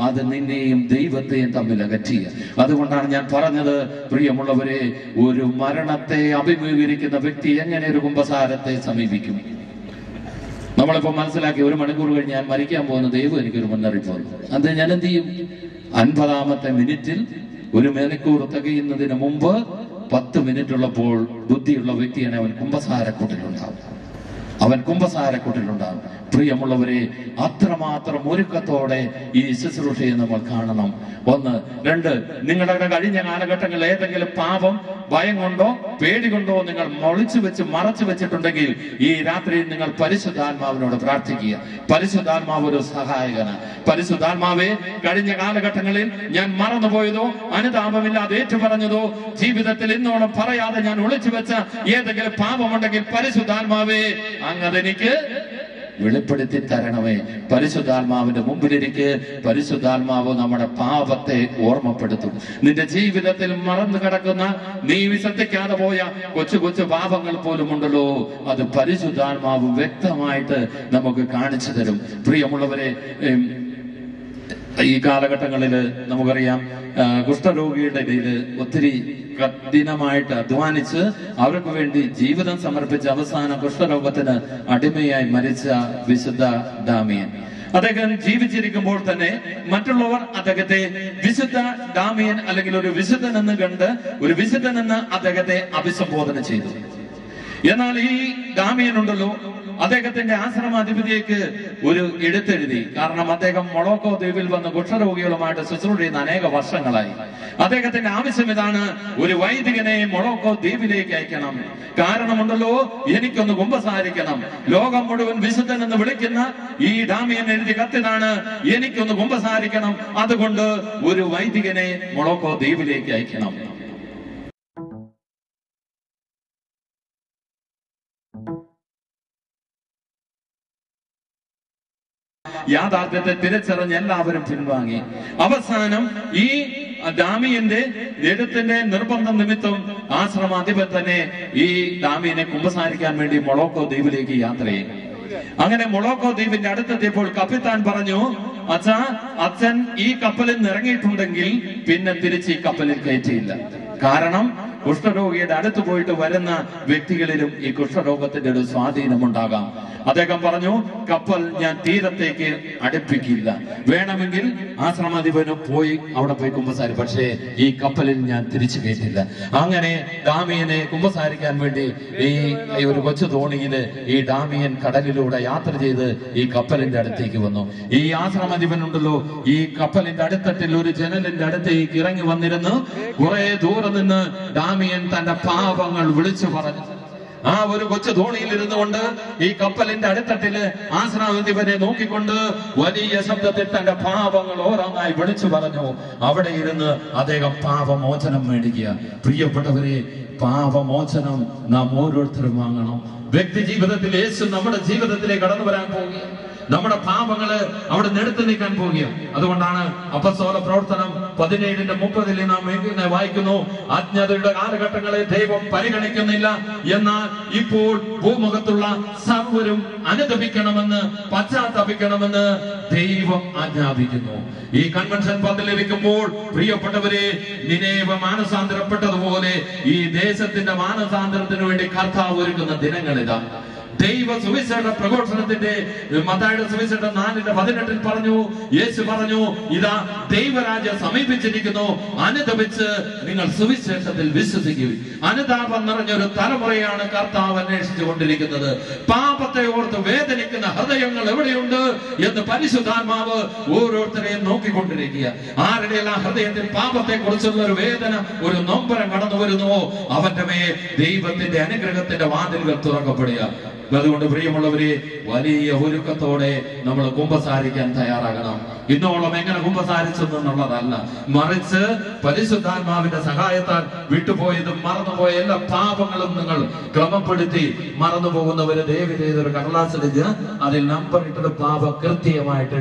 അത് നിന്നെയും ദൈവത്തെയും തമ്മിൽ അകറ്റിയ. അതുകൊണ്ടാണ് ഞാൻ പറഞ്ഞത്, പ്രിയമുള്ളവരെ, ഒരു മരണത്തെ അഭിമുഖീകരിക്കുന്ന വ്യക്തി എങ്ങനെ ഒരു കുമ്പസാരത്തെ സമീപിക്കും? നമ്മളിപ്പോ മനസ്സിലാക്കി, 1 മണിക്കൂർ കഴിഞ്ഞ് ഞാൻ മരിക്കാൻ പോകുന്ന ദൈവം എനിക്കൊരു മുന്നറിയിപ്പ് വന്നു. അത് ഞാൻ എന്ത് ചെയ്യും? 50-ാമത്തെ മിനിറ്റിൽ 1 മണിക്കൂർ തികയുന്നതിന് മുമ്പ് 10 മിനിറ്റ് ഉള്ളപ്പോൾ ബുദ്ധിയുള്ള വ്യക്തിയാണ് അവൻ കുമ്പസാരക്കൂട്ടിലുണ്ടാവും. അവൻ കുമ്പസാരക്കൂട്ടിലുണ്ടാവും. പ്രിയമുള്ളവരെ, അത്രമാത്രം ഒരുക്കത്തോടെ ഈ ശുശ്രൂഷയെ നമ്മൾ കാണണം. 1. 2, നിങ്ങളുടെ കഴിഞ്ഞ കാലഘട്ടങ്ങളിൽ ഏതെങ്കിലും പാപം ഭയം കൊണ്ടോ പേടി കൊണ്ടോ നിങ്ങൾ ഒളിച്ചു വെച്ച് മറച്ചു വെച്ചിട്ടുണ്ടെങ്കിൽ ഈ രാത്രിയിൽ നിങ്ങൾ പരിശുദ്ധാത്മാവിനോട് പ്രാർത്ഥിക്കുക. പരിശുദ്ധാത്മാവ് ഒരു സഹായകനാണ്. പരിശുദ്ധാത്മാവെ, കഴിഞ്ഞ കാലഘട്ടങ്ങളിൽ ഞാൻ മറന്നുപോയതോ അനുതാപമില്ലാതെ ഏറ്റുപറഞ്ഞതോ ജീവിതത്തിൽ ഇന്നോളം പറയാതെ ഞാൻ ഒളിച്ചു വെച്ച ഏതെങ്കിലും പാപമുണ്ടെങ്കിൽ പരിശുദ്ധാത്മാവേ, അങ്ങതെനിക്ക് വെളിപ്പെടുത്തി തരണമേ. പരിശുദ്ധാത്മാവിന്റെ മുമ്പിലിരിക്കെ പരിശുദ്ധാത്മാവ് നമ്മുടെ പാപത്തെ ഓർമ്മപ്പെടുത്തും. നിന്റെ ജീവിതത്തിൽ മറന്നു കിടക്കുന്ന, നീ വിശ്വസിക്കാതെ പോയ കൊച്ചു കൊച്ചു പാപങ്ങൾ പോലും ഉണ്ടല്ലോ, അത് പരിശുദ്ധാത്മാവ് വ്യക്തമായിട്ട് നമുക്ക് കാണിച്ചു തരും. പ്രിയമുള്ളവരെ, ഈ കാലഘട്ടങ്ങളിൽ നമുക്കറിയാം, കുഷ്ഠരോഗിയുടെ ഇടയിൽ ഒത്തിരി കഠിനമായിട്ട് അധ്വാനിച്ച് അവർക്ക് വേണ്ടി ജീവിതം സമർപ്പിച്ച അവസാന കുഷ്ഠരോഗത്തിന് അടിമയായി മരിച്ച വിശുദ്ധ ഡാമിയൻ. അദ്ദേഹം ജീവിച്ചിരിക്കുമ്പോൾ തന്നെ മറ്റുള്ളവർ അദ്ദേഹത്തെ വിശുദ്ധ ഡാമിയൻ അല്ലെങ്കിൽ ഒരു വിശുദ്ധൻ എന്ന് കണ്ട് ഒരു വിശുദ്ധൻ എന്ന് അദ്ദേഹത്തെ അഭിസംബോധന ചെയ്തു. എന്നാൽ ഈ ഡാമിയൻ ഉണ്ടല്ലോ, അദ്ദേഹത്തിന്റെ ആശ്രമാധിപതിയേക്ക് ഒരു എഴുത്തെഴുതി. കാരണം അദ്ദേഹം മൊളോക്കോ ദ്വീപിൽ വന്ന് കുഷ്ഠരോഗികളുമായിട്ട് ശുശ്രൂഷ ചെയ്യുന്ന അനേക വർഷങ്ങളായി. അദ്ദേഹത്തിന്റെ ആവശ്യം ഇതാണ്, ഒരു വൈദികനെ മൊളോക്കോ ദ്വീപിലേക്ക് അയക്കണം. കാരണമുണ്ടല്ലോ, എനിക്കൊന്ന് കുമ്പസാരിക്കണം. ലോകം മുഴുവൻ വിശുദ്ധൻ എന്ന് വിളിക്കുന്ന ഈ ഡാമിയൻ എഴുതി കത്തിതാണ്, എനിക്കൊന്ന് കുമ്പസാരിക്കണം. അതുകൊണ്ട് ഒരു വൈദികനെ മൊളോക്കോ ദ്വീപിലേക്ക് അയക്കണം. യാഥാർത്ഥ്യത്തെ തിരിച്ചറിഞ്ഞ് എല്ലാവരും പിൻവാങ്ങി. അവസാനം ഈ ഡാമിയന്റെ എഴുത്തിന്റെ നിർബന്ധം നിമിത്തം ആശ്രമാധിപൻ തന്നെ ഈ ഡാമിയനെ കുമ്പസാരിക്കാൻ വേണ്ടി മൊളോക്കോ ദ്വീപിലേക്ക് യാത്ര ചെയ്യും. അങ്ങനെ മൊളോക്കോ ദ്വീപിന്റെ അടുത്തെത്തിയപ്പോൾ കപ്പിത്താൻ പറഞ്ഞു, അച്ഛാ, അച്ഛൻ ഈ കപ്പലിൽ നിന്ന് ഇറങ്ങിയിട്ടുണ്ടെങ്കിൽ പിന്നെ തിരിച്ച് ഈ കപ്പലിൽ കയറ്റിയില്ല. കാരണം കുഷ്ഠരോഗിയുടെ അടുത്ത് പോയിട്ട് വരുന്ന വ്യക്തികളിലും ഈ കുഷ്ഠരോഗത്തിന്റെ ഒരു സ്വാധീനമുണ്ടാകാം. അദ്ദേഹം പറഞ്ഞു, കപ്പൽ ഞാൻ തീരത്തേക്ക് അടുപ്പിക്കില്ല, വേണമെങ്കിൽ ആശ്രമാധിപന് പോയി അവിടെ പോയി കുമ്പസാരി, പക്ഷേ ഈ കപ്പലിൽ ഞാൻ തിരിച്ചു കയറ്റില്ല. അങ്ങനെ ഡാമിയനെ കുമ്പസാരിക്കാൻ വേണ്ടി ഈ ഒരു കൊച്ചു തോണിയില് ഈ ഡാമിയൻ കടലിലൂടെ യാത്ര ചെയ്ത് ഈ കപ്പലിന്റെ അടുത്തേക്ക് വന്നു. ഈ ആശ്രമാധിപനുണ്ടല്ലോ, ഈ കപ്പലിന്റെ അടുത്തട്ടിൽ ഒരു ജനലിന്റെ അടുത്തേക്ക് ഇറങ്ങി വന്നിരുന്നു. കുറെ ദൂരെ നിന്ന് ഡാമിയൻ തന്റെ പാപങ്ങൾ വിളിച്ചു പറഞ്ഞു. ആ ഒരു കൊച്ചു തോണിയിൽ ഇരുന്നുകൊണ്ട് ഈ കപ്പലിന്റെ അടിത്തട്ടില് ആശ്രമാധിപനെ നോക്കിക്കൊണ്ട് വലിയ ശബ്ദത്തിൽ തന്റെ പാപങ്ങൾ ഓരോന്നായി വിളിച്ചു പറഞ്ഞു. അവിടെ ഇരുന്ന് അദ്ദേഹം പാപമോചനം മേടിക്കുക. പ്രിയപ്പെട്ടവരെ, പാപമോചനം നാം ഓരോരുത്തരും വാങ്ങണം. വ്യക്തി ജീവിതത്തിൽ യേശു നമ്മുടെ ജീവിതത്തിലേക്ക് കടന്നു വരാൻ പോവുകയാണ്. നമ്മുടെ പാപങ്ങള് അവിടെ എടുത്തു നീക്കാൻ പോവുകയാണ്. അതുകൊണ്ടാണ് അപ്പസ്തോല പ്രവർത്തനം 17:30 നാം ഇങ്ങനെ വായിക്കുന്നു, അജ്ഞതയുടെ കാലഘട്ടങ്ങളെ ദൈവം പരിഗണിക്കുന്നില്ല, എന്നാൽ ഇപ്പോൾ ഭൂമുഖത്തുള്ള സർവരും അനുതപിക്കണമെന്ന് പശ്ചാത്തപിക്കണമെന്ന് ദൈവം ആജ്ഞാപിക്കുന്നു. ഈ കൺവെൻഷൻ പന്തലിരിക്കുമ്പോൾ പ്രിയപ്പെട്ടവരെ, നിനേവ മാനസാന്തരപ്പെട്ടതുപോലെ ഈ ദേശത്തിന്റെ മാനസാന്തരത്തിന് വേണ്ടി കർത്താവ് ഒരുക്കുന്ന ദിനങ്ങളിതാ. ദൈവ സുവിശേഷ പ്രഘോഷണത്തിന്റെ മത്തായിയുടെ സുവിശേഷം 4:18 പറഞ്ഞു, യേശു പറഞ്ഞു, ഇതാ ദൈവരാജ്യം സമീപിച്ചിരിക്കുന്നു, അനുതപിച്ച് നിങ്ങൾ സുവിശേഷത്തിൽ വിശ്വസിക്കുക. അനുതാപം നിറഞ്ഞൊരു തലമുറയാണ് കർത്താവ് അന്വേഷിച്ചു കൊണ്ടിരിക്കുന്നത്. പാപത്തെ ഓർത്ത് വേദനിക്കുന്ന ഹൃദയങ്ങൾ എവിടെയുണ്ട് എന്ന് പരിശുദ്ധാത്മാവ് ഓരോരുത്തരെയും നോക്കിക്കൊണ്ടിരിക്കുക. ആരുടെയെല്ലാം ഹൃദയത്തിൽ പാപത്തെ കുറിച്ചുള്ള ഒരു വേദന, ഒരു നൊമ്പരം കടന്നു വരുന്നുവോ അവന്റെ മേൽ ദൈവത്തിന്റെ അനുഗ്രഹത്തിന്റെ വാതിലുകൾ തുറക്കപ്പെടുക. അതുകൊണ്ട് പ്രിയമുള്ളവരെ, വലിയ ഒരുക്കത്തോടെ നമ്മൾ കുമ്പസാരിക്കാൻ തയ്യാറാകണം. ഇന്നോളം എങ്ങനെ കുമ്പസാരിച്ചെന്നുള്ളതല്ല, മറിച്ച് പരിശുദ്ധാത്മാവിന്റെ സഹായത്താൽ വിട്ടുപോയതും മറന്നുപോയ എല്ലാ പാപങ്ങളും നിങ്ങൾ ക്രമപ്പെടുത്തി, മറന്നുപോകുന്നവര് ദയവ് ചെയ്തൊരു കടലാസിലേക്ക് അതിൽ നമ്പർ ഇട്ടൊരു പാപം കൃത്യമായിട്ട്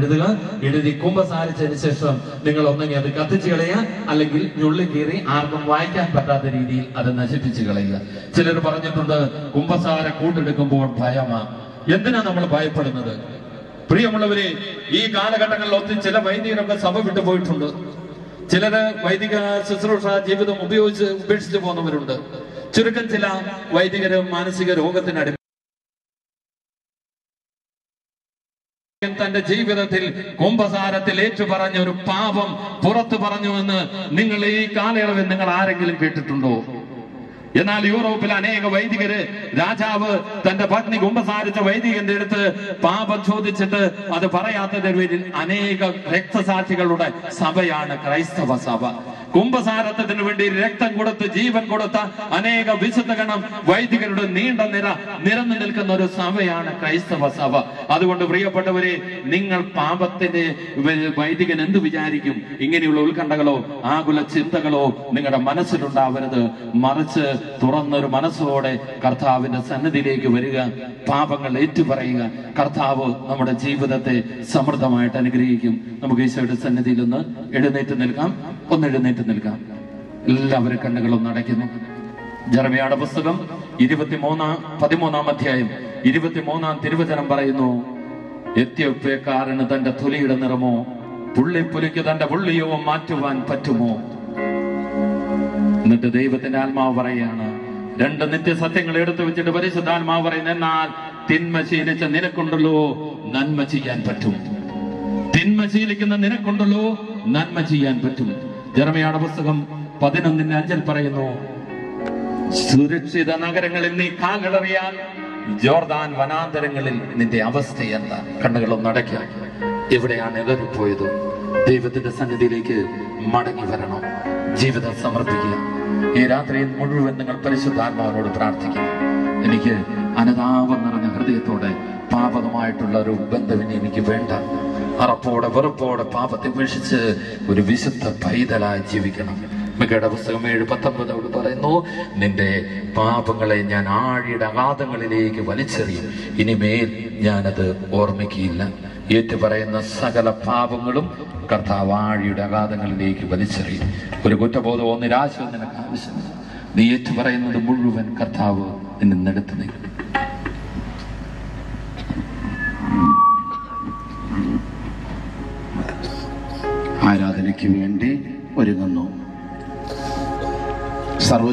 എഴുതി കുമ്പസാരിച്ചതിന് ശേഷം നിങ്ങൾ ഒന്നെങ്കിൽ അത് കത്തിച്ചു കളയുക, അല്ലെങ്കിൽ ഞുള്ളി കീറി ആർക്കും വായിക്കാൻ പറ്റാത്ത രീതിയിൽ അത് നശിപ്പിച്ചു കളയുക. ചിലർ പറഞ്ഞിട്ടുണ്ട് കുമ്പസാര കൂട്ടെടുക്കുമ്പോൾ ഭയമാ. എന്തിനാ നമ്മൾ ഭയപ്പെടുന്നത്? പ്രിയമുള്ളവരെ, ഈ കാലഘട്ടങ്ങളിൽ ഒത്തിരി ചില വൈദികരൊക്കെ സഭ വിട്ടുപോയിട്ടുണ്ട്. ചിലര് വൈദിക ശുശ്രൂഷ ജീവിതം ഉപേക്ഷിച്ചു പോകുന്നവരുണ്ട്. ചുരുക്കം ചില വൈദികര് മാനസിക രോഗത്തിനടി തന്റെ ജീവിതത്തിൽ കുമ്പസാരത്തിൽ ഏറ്റുപറഞ്ഞ ഒരു പാപം പുറത്തു പറഞ്ഞുവെന്ന് നിങ്ങൾ ഈ കാലയളവിൽ നിങ്ങൾ ആരെങ്കിലും കേട്ടിട്ടുണ്ടോ? എന്നാൽ യൂറോപ്പിൽ അനേക വൈദികര്, രാജാവ് തന്റെ പത്നി കുമ്പസാരിച്ച വൈദികന്റെ അടുത്ത് പാപം ചോദിച്ചിട്ട് അത് പറയാത്തതിന് പേരിൽ അനേക രക്തസാക്ഷികളുടെ സഭയാണ് ക്രൈസ്തവ സഭ. കുമ്പസാരത്തിന് വേണ്ടി രക്തം കൊടുത്ത് ജീവൻ കൊടുത്ത അനേക വിശുദ്ധഗണം വൈദികരുടെ നീണ്ട നിര നിരന്നു നിൽക്കുന്ന ഒരു സഭയാണ് ക്രൈസ്തവ സഭ. അതുകൊണ്ട് പ്രിയപ്പെട്ടവരെ, നിങ്ങൾ പാപത്തിന്റെ വൈദികൻ എന്ത് വിചാരിക്കും, ഇങ്ങനെയുള്ള ഉത്കണ്ഠകളോ ആകുല ചിന്തകളോ നിങ്ങളുടെ മനസ്സിലുണ്ടാവരുത്. മറിച്ച് തുറന്നൊരു മനസ്സോടെ കർത്താവിന്റെ സന്നിധിയിലേക്ക് വരിക, പാപങ്ങൾ ഏറ്റുപറയുക. കർത്താവ് നമ്മുടെ ജീവിതത്തെ സമൃദ്ധമായിട്ട് അനുഗ്രഹിക്കും. നമുക്ക് ഈശോയുടെ സന്നിധിയിൽ ഒന്ന് എഴുന്നേറ്റ് നിൽക്കാം. എല്ലാവരും കണ്ണുകളൊന്നും അടയ്ക്കുന്നു. ജെറമ്യായുടെ പുസ്തകം 13-ാം അധ്യായം 23-ാം തിരുവചനം പറയുന്നു, എത്യോപ്യക്കാരന് തന്റെ തൊലിയുടെ നിറമോ പുള്ളിപ്പുലിക്ക് തന്റെ പുള്ളിയോ മാറ്റുവാൻ പറ്റുമോ? എന്നിട്ട് ദൈവത്തിന്റെ ആത്മാവ് പറയാണ്, രണ്ട് നിത്യസത്യങ്ങൾ എടുത്തു വെച്ചിട്ട് പരിശുദ്ധാത്മാവ് പറയുന്നത്, എന്നാൽ തിന്മ ശീലിച്ച നിനക്കുണ്ടല്ലോ നന്മ ചെയ്യാൻ പറ്റും. തിന്മ ശീലിക്കുന്ന നിനക്കുണ്ടല്ലോ നന്മ ചെയ്യാൻ പറ്റും. ജെറമ്യായുടെ പുസ്തകം 11:5 പറയുന്നു, സുരക്ഷിത നഗരങ്ങളിൽ നീ കാലിടറിയാൽ ജോർദാൻ വനാന്തരങ്ങളിൽ നിന്റെ അവസ്ഥ എന്താ? കണ്ണുകളൊന്നും അടയ്ക്കുക. എവിടെയാണ് എതിർപ്പോയത്? ദൈവത്തിന്റെ സന്നിധിയിലേക്ക് മടങ്ങി വരണം, ജീവിതം സമർപ്പിക്കുക. ഈ രാത്രിയിൽ മുഴുവൻ നിങ്ങൾ പരിശുദ്ധാത്മാവിനോട് പ്രാർത്ഥിക്കുക. എനിക്ക് അനുതാപം നിറഞ്ഞ ഹൃദയത്തോടെ പാപകമായിട്ടുള്ള ഒരു ബന്ധവിനെ എനിക്ക് വേണ്ട. അറപ്പോടെ വെറുപ്പോടെ പാപത്തെ ഉപേക്ഷിച്ച് ഒരു വിശുദ്ധ പൈതലായി ജീവിക്കണം. മികയുടെ പുസ്തകം 7:19 പറയുന്നു, നിന്റെ പാപങ്ങളെ ഞാൻ ആഴിയുടെ അഗാധങ്ങളിലേക്ക് വലിച്ചെറിയും, ഇനിമേൽ ഞാനത് ഓർമ്മിക്കുകയില്ല. ഏറ്റുപറയുന്ന സകല പാപങ്ങളും കർത്താവ് ആഴിയുടെ അഗാധങ്ങളിലേക്ക് വലിച്ചെറിയും. ഒരു കുറ്റബോധമോ നിരാശയോ നിനക്ക് ആവശ്യമില്ല. നീ ഏറ്റുപറയുന്നത് മുഴുവൻ കർത്താവ് നിന്നെടുത്ത് നീക്കും. ആരാധനയ്ക്ക് വേണ്ടി ഒരുങ്ങുന്നു. സർവ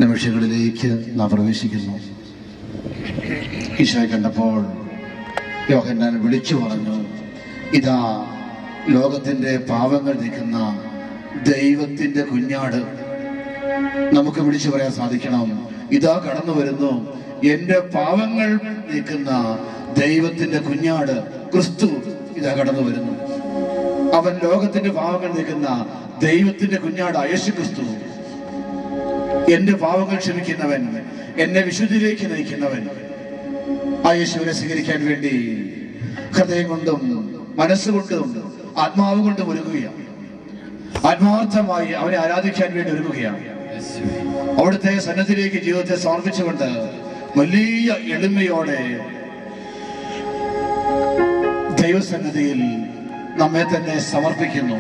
നിമിഷങ്ങളിലേക്ക് നാം പ്രവേശിക്കുന്നു. ഈശോയെ കണ്ടപ്പോൾ യോഹന്നാൻ വിളിച്ചു പറഞ്ഞു, ഇതാ ലോകത്തിന്റെ പാപങ്ങൾ നീക്കുന്ന ദൈവത്തിന്റെ കുഞ്ഞാട്. നമുക്ക് വിളിച്ചു പറയാൻ സാധിക്കണം, ഇതാ കടന്നു വരുന്നു എന്റെ പാപങ്ങൾ നീക്കുന്ന ദൈവത്തിന്റെ കുഞ്ഞാട് ക്രിസ്തു. ഇതാ കടന്നു വരുന്നു. അവൻ ലോകത്തിന്റെ പാപങ്ങൾ നീക്കുന്ന ദൈവത്തിന്റെ കുഞ്ഞാട് യേശു ക്രിസ്തു. എന്റെ പാപങ്ങൾ ക്ഷമിക്കുന്നവൻ, എന്നെ വിശുദ്ധിയിലേക്ക് നയിക്കുന്നവൻ. ആ യേശുവിനെ സ്വീകരിക്കാൻ വേണ്ടി ഹൃദയം കൊണ്ടും മനസ്സുകൊണ്ടും ആത്മാവ് കൊണ്ടും ഒരുങ്ങുകയാണ്. ആത്മാർത്ഥമായി അവനെ ആരാധിക്കാൻ വേണ്ടി ഒരുങ്ങുകയാണ്. അവിടുത്തെ സന്നദ്ധിയിലേക്ക് ജീവിതത്തെ സമർപ്പിച്ചുകൊണ്ട് വലിയ എളിമയോടെ ദൈവസന്നിധിയിൽ നമ്മെ തന്നെ സമർപ്പിക്കുന്നു.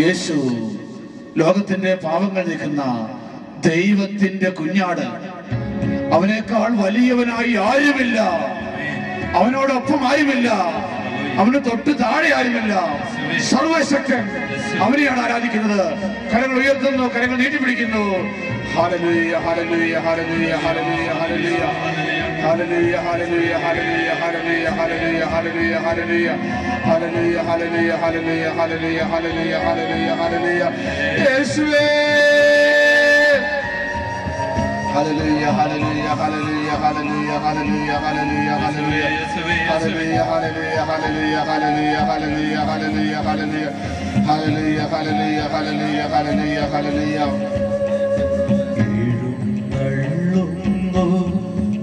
യേശു ലോകത്തിന്റെ പാപങ്ങൾ നീക്കുന്ന ദൈവത്തിന്റെ കുഞ്ഞാട്. അവനേക്കാൾ വലിയവനായി ആരുമില്ല, അവനോടൊപ്പം ആരുമില്ല, അവന് തൊട്ട് താഴെ ആരുമില്ല. സർവശക്തൻ, അവനെയാണ് ആരാധിക്കുന്നത്. കരങ്ങൾ ഉയർത്തുന്നു, കരങ്ങൾ നീട്ടിപ്പിടിക്കുന്നു. ഹല്ലേലൂയ, ഹല്ലേലൂയ, ഹല്ലേലൂയ, ഹല്ലേലൂയ, ഹല്ലേലൂയ, ഹല്ലേലൂയ, ഹല്ലേലൂയ, ഹല്ലേലൂയ, ഹല്ലേലൂയ, ഹല്ലേലൂയ, ഹല്ലേലൂയ, ഹല്ലേലൂയ, ഹല്ലേലൂയ, ഹല്ലേലൂയ, ഹല്ലേലൂയ, ഹല്ലേലൂയ, ഹല്ലേലൂയ, ഹല്ലേലൂയ, യേശുവേ. Hallelujah, hallelujah, hallelujah, hallelujah, hallelujah, hallelujah, hallelujah, hallelujah, hallelujah, hallelujah, hallelujah, hallelujah, hallelujah, hallelujah, hallelujah, hallelujah, hallelujah, hallelujah, hallelujah. എഴുന്നള്ളുന്നു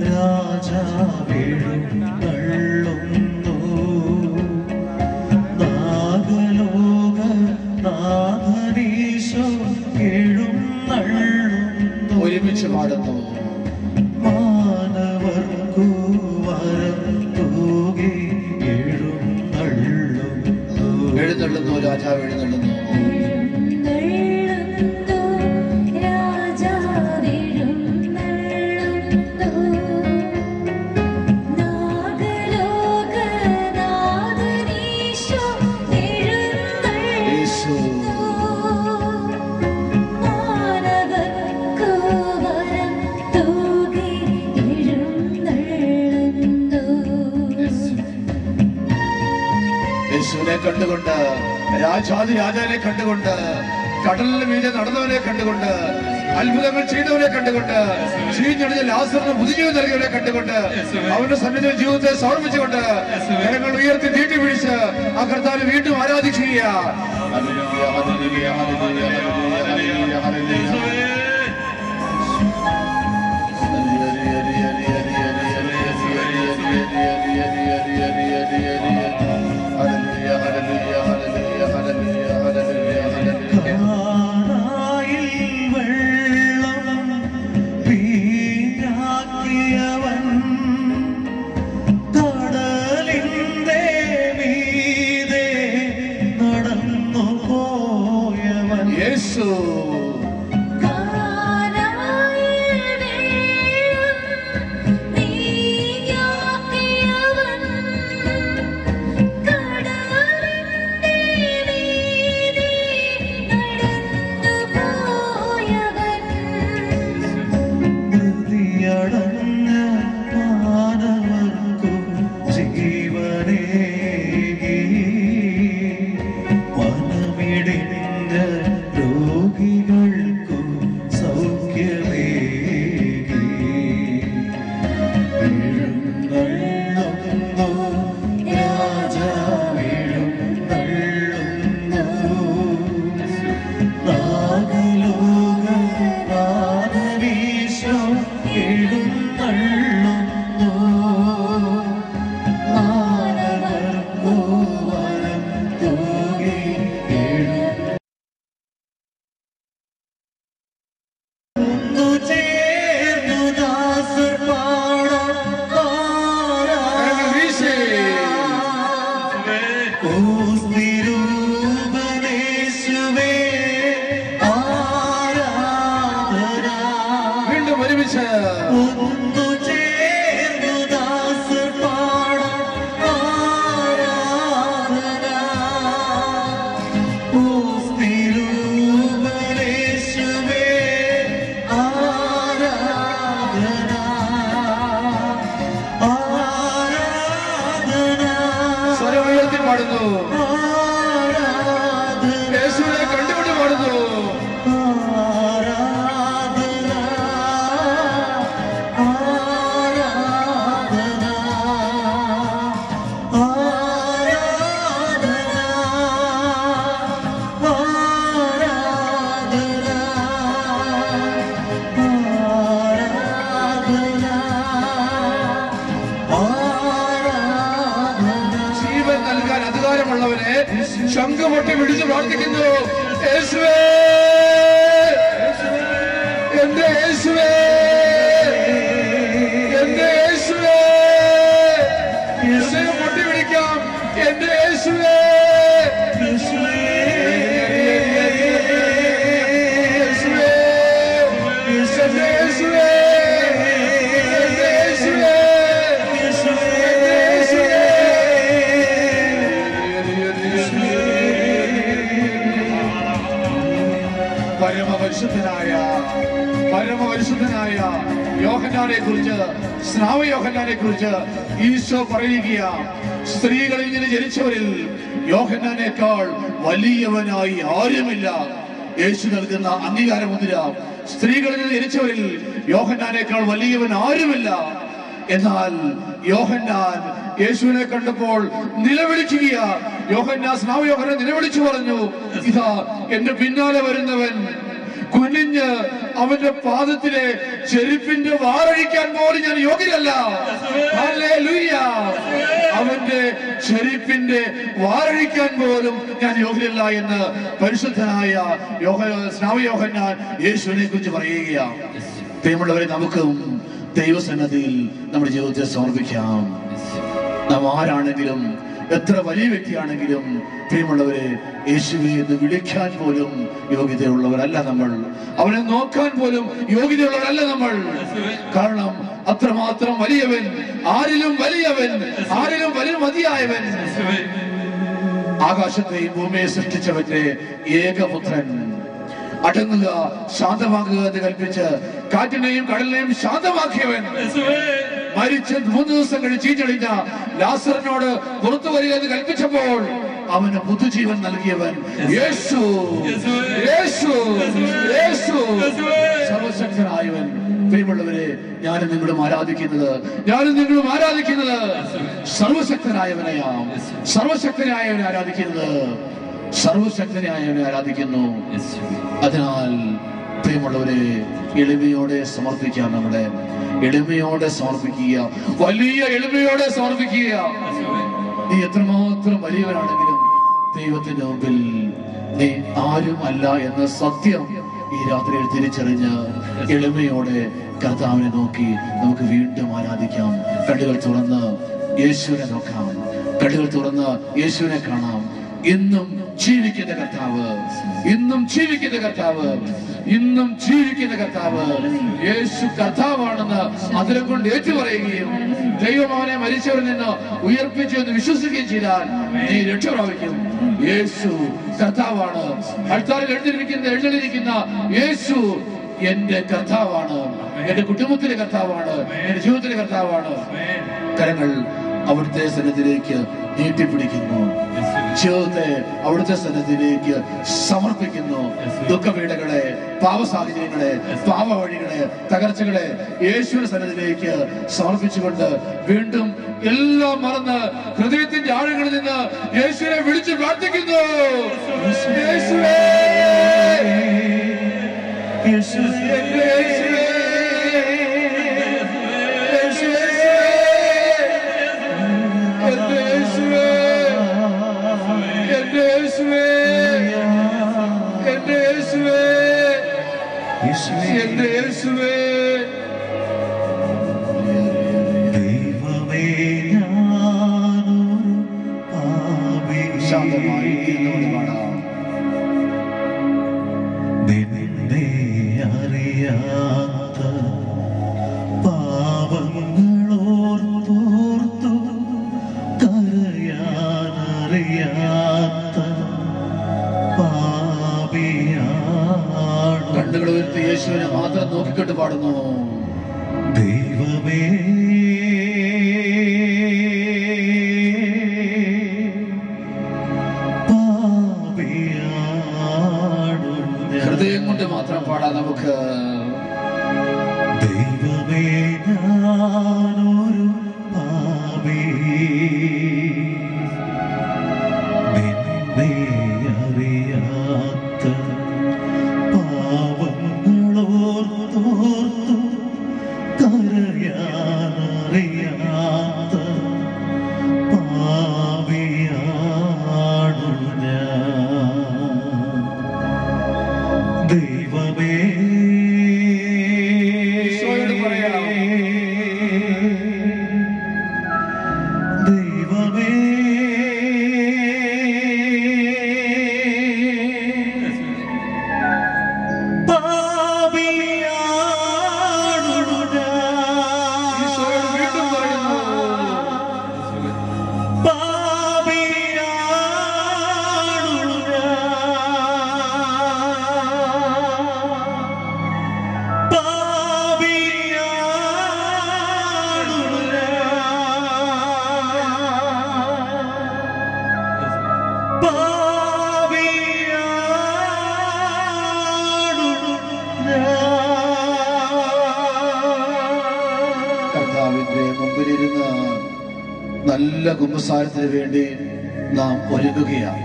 രാജാവെഴുന്നള്ളുന്നു, നാഗലോക നാഥനീശോ എഴുന്നള്ളുന്നു. ഒരുമിച്ച് പാടുന്നു. മാനവർക്കു വരം തൂകി എഴുന്നള്ളുന്നു. എഴുന്നള്ളുന്നു, രാജാവ് എഴുന്നള്ളുന്നു. യേശുവിനെ കണ്ടുകൊണ്ട്, രാജാവിനെ കണ്ടുകൊണ്ട്, കടലിന് മീതെ നടന്നവനെ കണ്ടുകൊണ്ട്, അത്ഭുതങ്ങൾ ചെയ്തവനെ കണ്ടുകൊണ്ട്, ചീഞ്ഞടിഞ്ഞ ലാസറിന് പുതുജീവൻ നൽകിയവനെ കണ്ടുകൊണ്ട്, അവന്റെ സന്നിധിയിൽ ജീവിതത്തെ സമർപ്പിച്ചുകൊണ്ട് കരങ്ങൾ ഉയർത്തി നീട്ടി പിടിച്ച് ആ കർത്താവിനെ വീണ്ടും ആരാധിക്കുക. ഹല്ലേലൂയ, ഹല്ലേലൂയ, ഹല്ലേലൂയ, ഹല്ലേലൂയ, ഹല്ലേലൂയ. കാനായിൽ വെള്ളം വീഞ്ഞാക്കിയവൻ, കടലിന്റെ മീതെ നടന്നു പോയവൻ. യേശു ശംഖുമുട്ടി പിടിച്ച് പ്രാർത്ഥിക്കുന്നു. യേശുവേ, എന്റെ യേശുവേ, എന്റെ യേശുവേ, എന്റെ യേശുവേ, യേശുവേ, യേശുവേ, എന്റെ യേശുവേ, എന്റെ യേശുവേ, പരമപരിശുദ്ധനായ യോഹന്നാനെ കുറിച്ച്, സ്നാവ യോഹന്നാനെ കുറിച്ച് ഈശോ പറയുക, സ്ത്രീകളിൽ നിന്ന് ജനിച്ചവരിൽ യോഹന്നാനേക്കാൾ വലിയവനായി ആരുമില്ല. യേശു നൽകുന്ന അംഗീകാരമുദ്ര, സ്ത്രീകളിൽ നിന്ന് ജനിച്ചവരിൽ യോഹന്നാനേക്കാൾ വലിയവൻ ആരുമില്ല. എന്നാൽ യോഹന്നാൻ യേശുവിനെ കണ്ടപ്പോൾ നിലവിളിക്കുക. സ്നാവ യോഹന്നാൻ നിലവിളിച്ചു പറഞ്ഞു, ഇതാ എന്റെ പിന്നാലെ വരുന്നവൻ, കുനിഞ്ഞ് അവന്റെ പാദത്തിലെ ചെരുപ്പിന്റെ വാറഴിക്കാൻ പോലും ഞാൻ യോഗ്യനല്ല. ഹല്ലേലൂയ. അവന്റെ ചെരുപ്പിന്റെ വാറഴിക്കാൻ പോലും ഞാൻ യോഗ്യനല്ല എന്ന് പരിശുദ്ധനായ സ്നാവ യോഹന്നാൻ യേശുവിനെ കുറിച്ച് പറയുകയാണ്. പ്രിയമുള്ളവരെ, നമുക്കും ദൈവസന്നിധിയിൽ നമ്മുടെ ജീവിതത്തെ സമർപ്പിക്കാം. നാം ആരാണെങ്കിലും, എത്ര വലിയ വ്യക്തിയാണെങ്കിലും, പ്രിയമുള്ളവരെ, യേശുവെ എന്ന് വിളിക്കാൻ പോലും യോഗ്യതയുള്ളവരല്ല നമ്മൾ. അവനെ നോക്കാൻ പോലും യോഗ്യതയുള്ളവരല്ല നമ്മൾ. കാരണം അത്രമാത്രം വലിയവൻ, ആരിലും വലിയവൻ, ആരിലും വലിയ മതിയായവൻ, ആകാശത്തെയും ഭൂമിയെ സൃഷ്ടിച്ചവന്റെ ഏകപുത്രൻ, അടങ്ങുക, ശാന്തമാകുക എന്ന് കൽപ്പിച്ച് കാറ്റിനെയും കടലിനെയും ശാന്തമാക്കിയവൻ, മരിച്ച് 3 ദിവസം കഴിഞ്ഞ് ചീഞ്ഞളിഞ്ഞ ലാസറിനോട് പുറത്തു വരിക എന്ന് കൽപ്പിച്ചപ്പോൾ അവന് പുതുജീവൻ നൽകിയവൻ യേശു. യേശു, യേശു, സർവശക്തനായവൻ. പ്രിയമുള്ളവരെ, ഞാനും നിങ്ങളും ആരാധിക്കുന്നത് സർവശക്തനായവനെയാം. സർവശക്തനായവനെ ആരാധിക്കുന്നത്, സർവശക്തനായവനെ ആരാധിക്കുന്നു. അതിനാൽ പ്രിയമുള്ളവരെ, എളിമയോടെ സമർപ്പിക്കാം. നമ്മുടെ എളിമയോടെ സമർപ്പിക്കുക, വലിയ എളിമയോടെ സമർപ്പിക്കുക. നീ എത്രമാത്രം വലിയവനാണെങ്കിലും ദൈവത്തിന്റെ മുമ്പിൽ നീ ആരും അല്ല എന്ന സത്യം ഈ രാത്രിയിൽ തിരിച്ചറിഞ്ഞ് എളിമയോടെ കർത്താവിനെ നോക്കി നമുക്ക് വീണ്ടും ആരാധിക്കാം. കണ്ണുകൾ തുറന്ന് യേശുവിനെ നോക്കാം, കണ്ണുകൾ തുറന്ന് യേശുവിനെ കാണാം. ഇന്നും ജീവിക്കുന്ന കർത്താവ്, ഇന്നും ജീവിക്കുന്ന കർത്താവ്, ഇന്നും ജീവിക്കുന്ന കർത്താവ് യേശു കർത്താവാണെന്ന് അതിരം കൊണ്ട് ഏറ്റുപറയുകയും ദൈവം അവനെ മരിച്ചവരിൽ നിന്ന് ഉയർപ്പിച്ചു എന്ന് വിശ്വസിക്കുകയും ചെയ്താൽ നീ രക്ഷ പ്രാപിക്കും. യേശു കർത്താവാണ്. അൾത്താറിൽ എഴുന്നള്ളിരിക്കുന്ന യേശു എന്റെ കർത്താവാണ്, എന്റെ കുടുംബത്തിലെ കർത്താവാണ്, എന്റെ ജീവിതത്തിലെ കർത്താവാണ്. കരങ്ങൾ അവിടുത്തെ സന്നിധിയിലേക്ക് നീട്ടിപ്പിടിക്കുന്നു, ജീവിതത്തെ അവിടുത്തെ സന്നിധിയിലേക്ക് സമർപ്പിക്കുന്നു. ദുഃഖപീഠകളെ, പാപസാഹചര്യങ്ങളെ, പാപവഴികളെ, തകർച്ചകളെ യേശുവിന്റെ സന്നിധിയിലേക്ക് സമർപ്പിച്ചുകൊണ്ട് വീണ്ടും എല്ലാം മറന്ന് ഹൃദയത്തിന്റെ ആഴങ്ങളിൽ നിന്ന് യേശുവിനെ വിളിച്ച് പ്രാർത്ഥിക്കുന്നു. യേശുവേ, യേശുവേ, യേശുവേ, ദൈവമേ, ഞാനൊരു പാപി, ശാന്തമായി ഇരുന്നുകൊണ്ട് പാടാം. നിന്നെ അറിയാത്ത പാപങ്ങളോർത്തോർത്തു കരയാനറിയാത്ത പാപിയാണ്. കണ്ണുകൾ ഉയർത്തി യേശുവിനെ മാത്രം നോക്കിക്കൊണ്ട് പാടുന്നു. ദൈവമേ, ഹൃദയം കൊണ്ട് മാത്രം പാടാം നമുക്ക്. ദൈവമേ, ഞാനൊരു പാപി, നിന്നെ അറിയാത്ത പാവങ്ങളോർത്തോർത്തു കരയാൻ നല്ല കുമ്പസാരത്തിന് വേണ്ടി നാം ഒരുങ്ങുകയാണ്.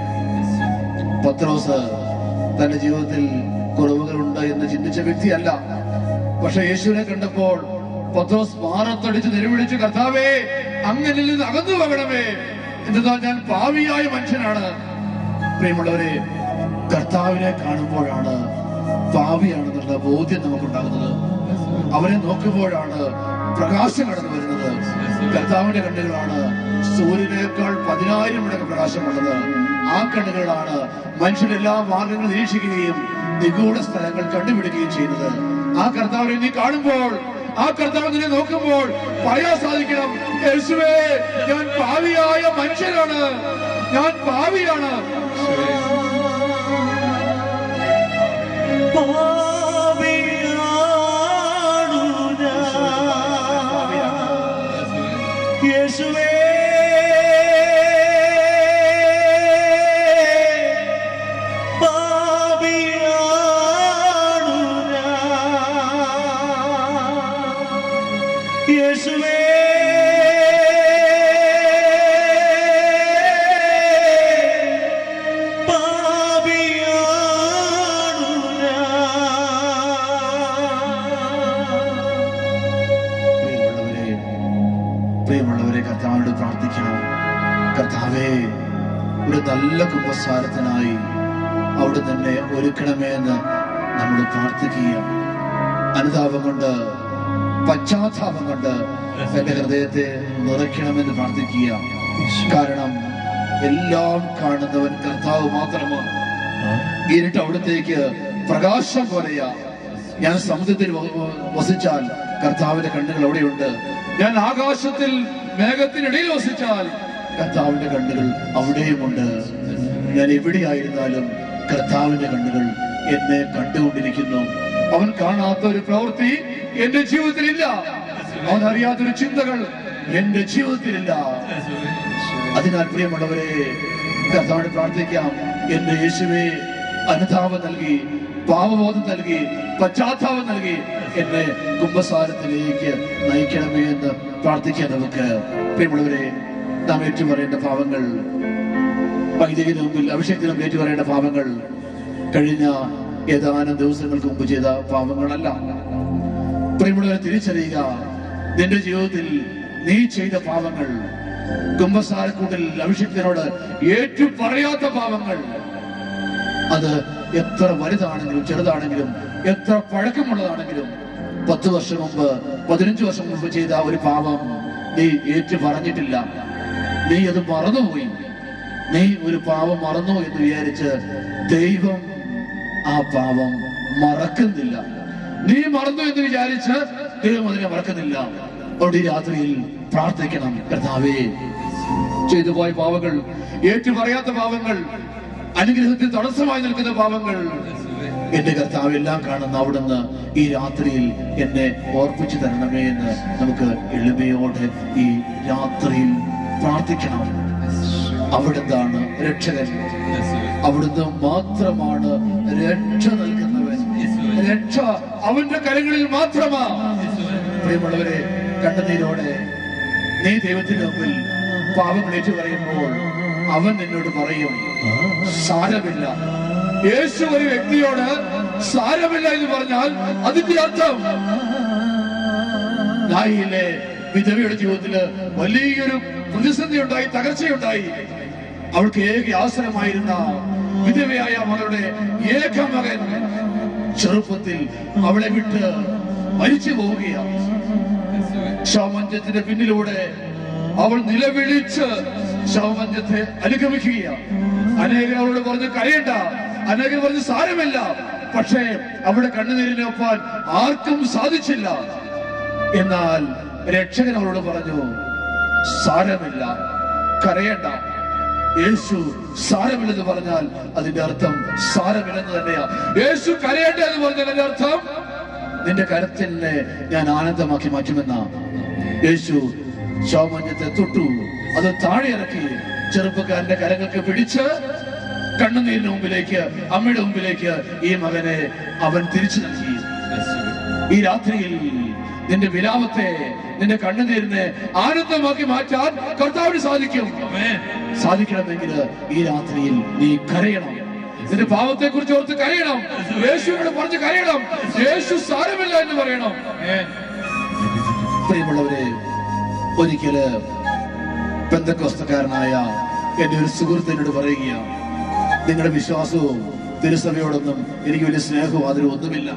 പത്രോസ് തന്റെ ജീവിതത്തിൽ കുറവുകളുണ്ട് എന്ന് ചിന്തിച്ച വ്യക്തിയല്ല. പക്ഷെ യേശുവിനെ കണ്ടപ്പോൾ പത്രോസ് മാറത്തടിച്ച് നിലവിളിച്ചു, കർത്താവേ, അങ്ങനെ നിന്ന് അകന്നു പോകണമേ, എന്നാൽ ഞാൻ പാപിയായ മനുഷ്യനാണ്. പ്രിയമുള്ളവരെ, കർത്താവിനെ കാണുമ്പോഴാണ് പാപിയാണെന്നുള്ള ബോധ്യം നമുക്കുണ്ടാകുന്നത്. അവരെ നോക്കുമ്പോഴാണ് പ്രകാശം കടന്നു വരുന്നത്. കർത്താവിന്റെ കണ്ണുകളാണ് സൂര്യനേക്കാൾ 10,000 മടങ്ങ് പ്രകാശമുള്ളത്. ആ കണ്ണുകളാണ് മനുഷ്യരെല്ലാ മാർഗങ്ങളും നിരീക്ഷിക്കുകയും നിഗൂഢ സ്ഥലങ്ങൾ കണ്ടുപിടിക്കുകയും ചെയ്യുന്നത്. ആ കർത്താവിനെ നീ കാണുമ്പോൾ, ആ കർത്താവിനെ നോക്കുമ്പോൾ പറയാൻ സാധിക്കണം, യേശുവേ, ഞാൻ പാപിയായ മനുഷ്യനാണ്, ഞാൻ പാപിയാണ്. യേശുവേ, യേശുവേ, പ്രിയമുള്ളവരെ, കർത്താവിനോട് പ്രാർത്ഥിക്കണം. കർത്താവേ, ഒരു നല്ല കുമ്പസാരത്തിനായി അവിടെ തന്നെ ഒരുക്കണമേ എന്ന് നമ്മൾ പ്രാർത്ഥിക്കുക. അനുതാപം കൊണ്ട്, പശ്ചാത്താപം കൊണ്ട് എന്റെ ഹൃദയത്തെ നിറയ്ക്കണമെന്ന് പ്രാർത്ഥിക്കുക. കാരണം എല്ലാം കാണുന്നവൻ കർത്താവ് മാത്രമാണ്. ഇരുട്ട് അവിടത്തേക്ക് പ്രകാശം പോലെയാ. ഞാൻ സമുദ്രത്തിൽ വസിച്ചാൽ കർത്താവിന്റെ കണ്ണുകൾ അവിടെയുണ്ട്. ഞാൻ ആകാശത്തിൽ മേഘത്തിനിടയിൽ വസിച്ചാൽ കർത്താവിന്റെ കണ്ണുകൾ അവിടെയുമുണ്ട്. ഞാൻ എവിടെയായിരുന്നാലും കർത്താവിന്റെ കണ്ണുകൾ എന്നെ കണ്ടുകൊണ്ടിരിക്കുന്നു. അവൻ കാണാത്ത ഒരു പ്രവൃത്തി എന്റെ ജീവിതത്തിലില്ല. അവൻ അറിയാത്തൊരു ചിന്തകൾ എന്റെ ജീവിതത്തിലില്ല. അതിനാൽ പ്രിയമുള്ളവരെ, കർത്താവിനോട് പ്രാർത്ഥിക്കാം. എന്റെ യേശുവേ, അനുതാപം നൽകി, പാപബോധം നൽകി, പശ്ചാത്താപം നൽകി എന്നെ കുമ്പസാരത്തിലേക്ക് നയിക്കണമേ എന്ന് പ്രാർത്ഥിക്കാം. നമുക്ക് പ്രിയമുള്ളവരെ, നാം ഏറ്റുപറയേണ്ട പാപങ്ങൾ, വൈദികന് മുമ്പിൽ അഭിഷേകത്തിന് മുമ്പിൽ ഏറ്റുപറയേണ്ട പാപങ്ങൾ കഴിഞ്ഞ ഏതാനും ദിവസങ്ങൾക്ക് മുമ്പ് ചെയ്ത പാപങ്ങളല്ല. പ്രിയമുള്ളവരെ, തിരിച്ചറിയുക, നിന്റെ ജീവിതത്തിൽ നീ ചെയ്ത പാപങ്ങൾ, കുമ്പസാരക്കൂട്ടിൽ അഭിഷേകത്തിനോട് ഏറ്റു പറയാത്ത പാപങ്ങൾ, അത് എത്ര വലുതാണെങ്കിലും ചെറുതാണെങ്കിലും എത്ര പഴക്കമുള്ളതാണെങ്കിലും 10 വർഷം മുമ്പ് 15 വർഷം മുമ്പ് ചെയ്ത ഒരു പാപം നീ ഏറ്റു പറഞ്ഞിട്ടില്ല. നീ അത് മറന്നുപോയി. നീ ഒരു പാപം മറന്നു എന്ന് വിചാരിച്ച് ദൈവം ആ പാപം മറക്കുന്നില്ല. നീ മറന്നു എന്ന് വിചാരിച്ച് ദൈവം അതിനെ മറക്കുന്നില്ല. അതുകൊണ്ട് ഈ രാത്രിയിൽ പ്രാർത്ഥിക്കണം, കർത്താവേ, ചെയ്തു പോയ പാപങ്ങൾ, ഏറ്റു പറയാത്ത പാപങ്ങൾ, അനുഗ്രഹത്തിൽ തടസ്സമായി നിൽക്കുന്ന പാപങ്ങൾ, എന്റെ കർത്താവ് എല്ലാം കാണുന്ന അവിടുന്ന് ഈ രാത്രിയിൽ എന്നെ ഓർപ്പിച്ചു തരണമേ എന്ന് നമുക്ക് എളിമയോടെ ഈ രാത്രിയിൽ പ്രാർത്ഥിക്കണം. അവിടുന്നാണ് രക്ഷകൻ. അവിടുന്ന് മാത്രമാണ് രക്ഷ നൽകുന്നവൻ. രക്ഷ അവന്റെ കരങ്ങളിൽ മാത്രമാണ്. പ്രിയമുള്ളവരെ, കണ്ണുനീരോടെ നീ ദൈവത്തിന്റെ മുമ്പിൽ പാപങ്ങൾ ഏറ്റു പറയുമ്പോൾ അവൻ നിന്നോട് പറയും, സാരമില്ല. യേശു ഒരു വ്യക്തിയോട് സാരമില്ല എന്ന് പറഞ്ഞാൽ അതിന്റെ അർത്ഥം നായിലെ വിധവയുടെ ജീവിതത്തില് വലിയൊരു പ്രതിസന്ധി ഉണ്ടായി, തകർച്ചയുണ്ടായി. അവൾക്ക് ഏക ആശ്രയമായിരുന്ന വിധവയായ മകളുടെ ഏക മകൻ ചെറുപ്പത്തിൽ അവളെ വിട്ട് മരിച്ചു പോവുകയാണ്. ശവമഞ്ചത്തിന്റെ പിന്നിലൂടെ അവൾ നിലവിളിച്ച് ശവമഞ്ചത്തെ അനുഗമിക്കുകയാണ്. അനേകർ അവളോട് പറഞ്ഞു കരയണ്ട, അനേകർ പറഞ്ഞു സാരമില്ല. പക്ഷേ അവിടെ കണ്ണുനീരിനൊപ്പാൻ ആർക്കും സാധിച്ചില്ല. എന്നാൽ രക്ഷകൻ അവളോട് പറഞ്ഞു, സാരമില്ല, കരയണ്ട. യേശു സാരമില്ലെന്ന് പറഞ്ഞാൽ അതിന്റെ അർത്ഥം സാരമില്ലെന്ന് തന്നെയാ. യേശു കരയണ്ട എന്ന് പറഞ്ഞാൽ അതിന്റെ അർത്ഥം നിന്റെ കരത്തിനെ ഞാൻ ആനന്ദമാക്കി മാറ്റുമെന്നാ. യേശു ശവമഞ്ചത്തെ തൊട്ടു, അത് താഴെ ഇറക്കി ചെറുപ്പക്കാരന്റെ കരങ്ങൾക്ക് പിടിച്ച് കണ്ണുനീരിന് മുമ്പിലേക്ക്, അമ്മയുടെ മുമ്പിലേക്ക് ഈ മകനെ അവൻ തിരിച്ചു നൽകി. ഈ രാത്രിയിൽ നിന്റെ വിലാപത്തെ നിന്റെ കണ്ണുനീരിനെ ആനന്ദമാക്കി മാറ്റാൻ കർത്താവിന് സാധിക്കും. സാധിക്കണമെങ്കിൽ ഈ രാത്രിയിൽ നീ കരയണം. നിന്റെ പാവത്തെ കുറിച്ച് ഓർത്ത് കരയണം. യേശുവിനോട് പറഞ്ഞ് കരയണം. യേശു സാരമില്ല എന്ന് പറയണം. പ്രിയമുള്ളവരെ, ഒരിക്കല് പെന്തക്കോസ്തക്കാരനായ എന്റെ ഒരു സുഹൃത്തിനോട് പറയുകയാണ്, നിങ്ങളുടെ വിശ്വാസവും തിരുസഭയോടൊന്നും എനിക്ക് വലിയ സ്നേഹവും അതിലും ഒന്നുമില്ല.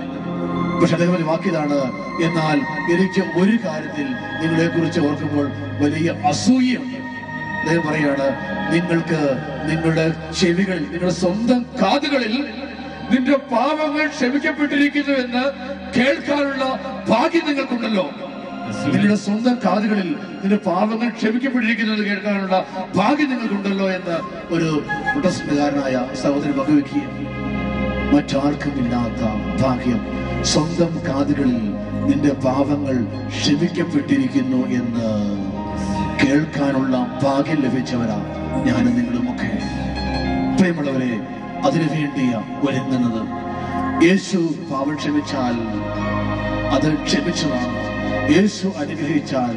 പക്ഷെ അദ്ദേഹം ഒരു വാക്കിയതാണ്, എന്നാൽ എനിക്ക് ഒരു കാര്യത്തിൽ നിങ്ങളെ കുറിച്ച് ഓർക്കുമ്പോൾ വലിയ അസൂയുണ്ട്. അദ്ദേഹം പറയാണ്, നിങ്ങൾക്ക് നിങ്ങളുടെ ചെവികളിൽ, നിങ്ങളുടെ സ്വന്തം കാതുകളിൽ നിന്റെ പാപങ്ങൾ ക്ഷമിക്കപ്പെട്ടിരിക്കുന്നു എന്ന് കേൾക്കാനുള്ള ഭാഗ്യം നിങ്ങൾക്കുണ്ടല്ലോ. നിങ്ങളുടെ സ്വന്തം കാതുകളിൽ നിന്റെ പാപങ്ങൾ ക്ഷമിക്കപ്പെട്ടിരിക്കുന്നത് കേൾക്കാനുള്ള ഭാഗ്യം നിങ്ങൾക്കുണ്ടല്ലോ എന്ന് ഒരു പ്രൊട്ടസ്റ്റന്റുകാരനായ സഹോദരൻ പങ്കുവെക്കുക. മറ്റാർക്കും ഇല്ലാത്ത ഭാഗ്യം, സ്വന്തം കാതുകളിൽ നിന്റെ പാപങ്ങൾ ക്ഷമിക്കപ്പെട്ടിരിക്കുന്നു എന്ന് കേൾക്കാനുള്ള ഭാഗ്യം ലഭിച്ചവരാ ഞാനും നിങ്ങളുമൊക്കെ. പ്രിയമുള്ളവരെ, അതിനു വേണ്ടിയാ ഒരുങ്ങുന്നത്. യേശു പാപം ക്ഷമിച്ചാൽ അത് ക്ഷമിച്ചതാണ്. യേശു അനുഗ്രഹിച്ചാൽ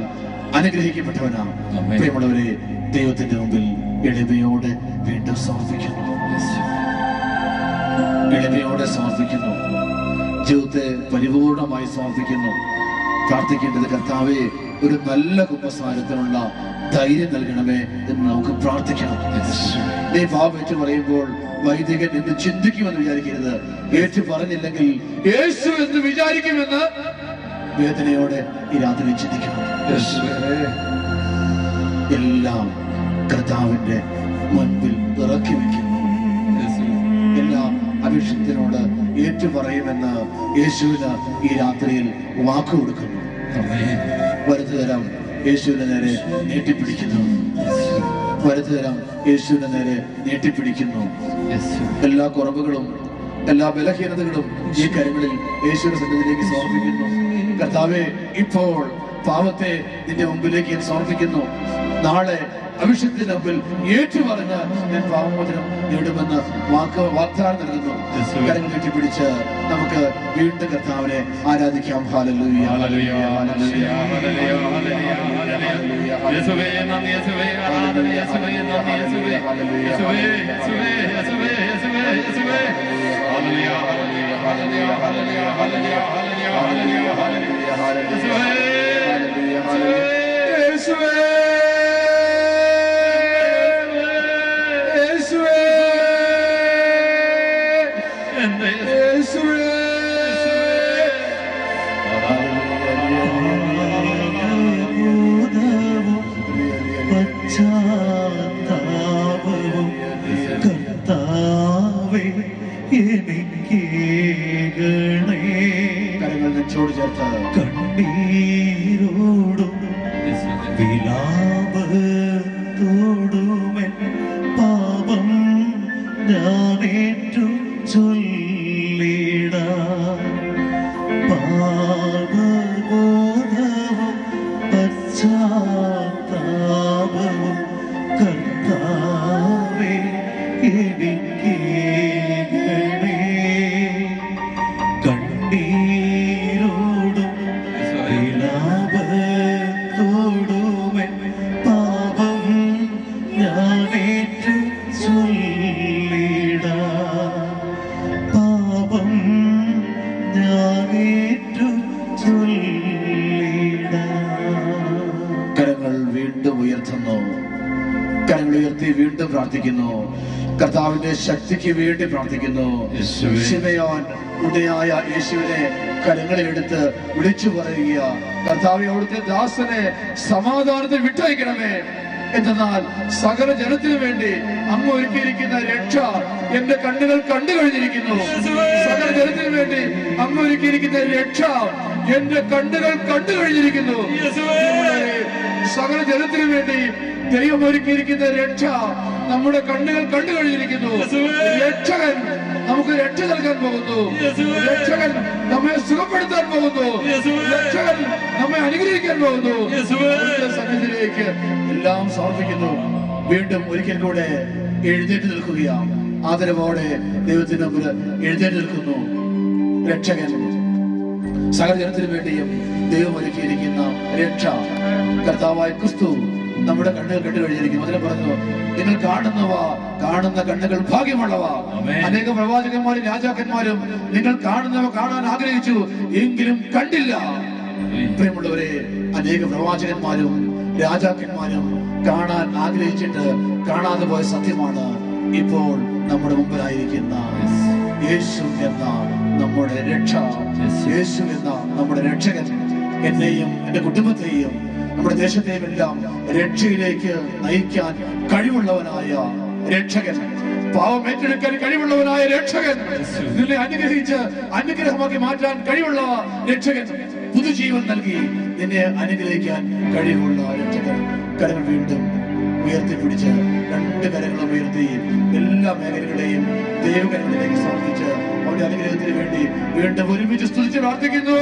അനുഗ്രഹിക്കപ്പെട്ടവനാണ്. പ്രിയമുള്ളവരെ, ദൈവത്തിന്റെ മുമ്പിൽ എളിമയോടെ വീണ്ടും സമർപ്പിക്കുന്നു. എളിമയോടെ സമർപ്പിക്കുന്നു. ജീവിതത്തെ പരിപൂർണമായി സമർപ്പിക്കുന്നു. പ്രാർത്ഥിക്കേണ്ടത്, കർത്താവേ, ഒരു നല്ല കുമ്പസാരത്തിനുള്ള ധൈര്യം നൽകണമേ എന്ന് നമുക്ക് പ്രാർത്ഥിക്കണം. നീ പാപം ഏറ്റു പറയുമ്പോൾ വൈദികൻ എന്ന് ചിന്തിക്കുമെന്ന് വിചാരിക്കരുത്. ഏറ്റു പറഞ്ഞില്ലെങ്കിൽ യേശു എന്ന് വിചാരിക്കുമെന്ന് വേദനയോടെ ഈ രാത്രി ചിന്തിക്കണം. എല്ലാം കർത്താവിന്റെ മുൻപിൽ ഇറക്കി വെക്കുന്നു. എല്ലാ അഭിഷേകത്തിനോട് ഏറ്റു പറയുമെന്ന് യേശുവിന് ഈ രാത്രിയിൽ വാക്ക് കൊടുക്കുന്നു. വലതുകരം യേശുവിന്റെ നേരെ നീട്ടിപ്പിടിക്കുന്നു. വലതുകരം യേശുവിന്റെ നേരെ നീട്ടിപ്പിടിക്കുന്നു. എല്ലാ കുറവുകളും എല്ലാ ബലഹീനതകളും ഈ കരങ്ങളിൽ യേശുവിന്റെ സന്നിധിയിലേക്ക് സമർപ്പിക്കുന്നു. കർത്താവേ, ഇപ്പോൾ പാവത്തെ നിന്റെ മുമ്പിലേക്ക് ഞാൻ സമർപ്പിക്കുന്നു. നാളെ അഭിഷേകത്തിന്റെ മുമ്പിൽ ഏറ്റുപറഞ്ഞ് ഞാൻ പാപമോചനം നേടുമെന്ന് വാഗ്ദാനം നൽകുന്നു. കരങ്ങൾ കെട്ടിപ്പിടിച്ച് നമുക്ക് വീണ്ടും കർത്താവിനെ ആരാധിക്കാം. ഹല്ലേലൂയ, ഹല്ലേലൂയ, ഹല്ലേലൂയ, യേശുവേ നന്ദി, യേശുവേ ആരാധന, യേശുവേ നന്ദി, യേശുവേ, യേശുവേ, യേശുവേ, യേശുവേ, യേശുവേ, യേശുവേ, ഹല്ലേലൂയ, ഹല്ലേലൂയ, ഹല്ലേലൂയ, ഹല്ലേലൂയ, ഹല്ലേലൂയ, ഹല്ലേലൂയ, ഹല്ലേലൂയ, ഹല്ലേലൂയ, യേശുവേ, കണ്ണീരോടും വിലാപത്തോടുമെൻ പാപം ഞാനേറ്റു ചൊല്ലിടാം. പാപബോധവും പശ്ചാത്താപവും കർത്താവേ എനിക്കേകണേ. കണ്ണീരോടും വിലാപത്തോടുമെൻ പാപം ഞാനേറ്റു ചൊല്ലിടാം. പാപം ഞാനേറ്റു ചൊല്ലിടാം. കരങ്ങൾ വീണ്ടും ഉയർത്തുന്നു. കരങ്ങൾ ഉയർത്തി വീണ്ടും പ്രാർത്ഥിക്കുന്നു. കർത്താവിന്റെ ശക്തിക്ക് വേണ്ടി പ്രാർത്ഥിക്കുന്നു. ശിമയോൻ ഉടയായ യേശുവിനെ കരങ്ങളിലെടുത്ത് വിളിച്ചു പറയുക, കർത്താവേ, അവിടുത്തെ ദാസനെ സമാധാനത്തിൽ വിട്ടയക്കണമേ. എന്തെന്നാൽ സകല ജനത്തിനു വേണ്ടി അങ്ങ് ഒരുക്കിയിരിക്കുന്ന രക്ഷ എന്റെ കണ്ണുകൾ കണ്ടു കഴിഞ്ഞിരിക്കുന്നു. സകല ജനത്തിനു വേണ്ടി അങ്ങ് ഒരുക്കിയിരിക്കുന്ന രക്ഷ എന്റെ കണ്ണുകൾ കണ്ടു കഴിഞ്ഞിരിക്കുന്നു. സകല ജനത്തിനു വേണ്ടി ദൈവം ഒരുക്കിയിരിക്കുന്ന രക്ഷ നമ്മുടെ കണ്ണുകൾ കണ്ടു കഴിഞ്ഞിരിക്കുന്നു. രക്ഷകൻ നമുക്ക് രക്ഷ നൽകാൻ പോകുന്നു. രക്ഷകൻ നമ്മെ സുഖപ്പെടുത്താൻ പോകുന്നു. രക്ഷകൻ നമ്മെ അനുഗ്രഹിക്കാൻ പോകുന്നു. സന്നിധിയിലേക്ക് എല്ലാം സമർപ്പിക്കുന്നു. വീണ്ടും ഒരിക്കൽ കൂടെ എഴുന്നേറ്റ് നിൽക്കുകയാണ്. ആദരവോടെ ദൈവത്തിന് മുമ്പിൽ എഴുന്നേറ്റ് നിൽക്കുന്നു. രക്ഷകൻ സകല ജനത്തിനു വേണ്ടിയും ദൈവം ഒരുക്കിയിരിക്കുന്ന രക്ഷ കർത്താവായ ക്രിസ്തു നമ്മുടെ കണ്ണുകൾ കണ്ടു കഴിഞ്ഞിരിക്കുന്നു. അതിനെ പറഞ്ഞു, നിങ്ങൾ കാണുന്ന കണ്ണുകൾ ഭാഗ്യമുള്ളവ. അനേക പ്രവാചകന്മാരും രാജാക്കന്മാരും നിങ്ങൾ കാണുന്നവ കാണാൻ ആഗ്രഹിച്ചു, എങ്കിലും കണ്ടില്ല. പ്രിയമുള്ളവരെ, അനേക പ്രവാചകന്മാരും രാജാക്കന്മാരും കാണാൻ ആഗ്രഹിച്ചിട്ട് കാണാതെ പോയ സത്യമാണ് ഇപ്പോൾ നമ്മുടെ മുമ്പിലായിരിക്കുന്ന യേശു എന്ന നമ്മുടെ രക്ഷ. യേശു എന്ന നമ്മുടെ രക്ഷകൻ എന്നെയും എന്റെ കുടുംബത്തെയും നമ്മുടെ ദേശത്തെയും എല്ലാം രക്ഷയിലേക്ക് നയിക്കാൻ കഴിവുള്ളവനായ രക്ഷകൻ, പാവം ഏറ്റെടുക്കാൻ കഴിവുള്ളവനായ രക്ഷകൻ, നിന്നെ അനുഗ്രഹിച്ച് അനുഗ്രഹമാക്കി മാറ്റാൻ കഴിവുള്ള രക്ഷകൻ, പുതുജീവൻ നൽകി നിന്നെ അനുഗ്രഹിക്കാൻ കഴിവുള്ള രക്ഷകൻ. കരങ്ങൾ വീണ്ടും ഉയർത്തിപ്പിടിച്ച് രണ്ട് കരങ്ങളും ഉയർത്തി എല്ലാ മേഖലകളെയും ദൈവകരങ്ങളിലേക്ക് സമർപ്പിച്ച് അവരുടെ അനുഗ്രഹത്തിന് വേണ്ടി വീണ്ടും ഒരുമിച്ച് സ്തുതിച്ച് പ്രാർത്ഥിക്കുന്നു.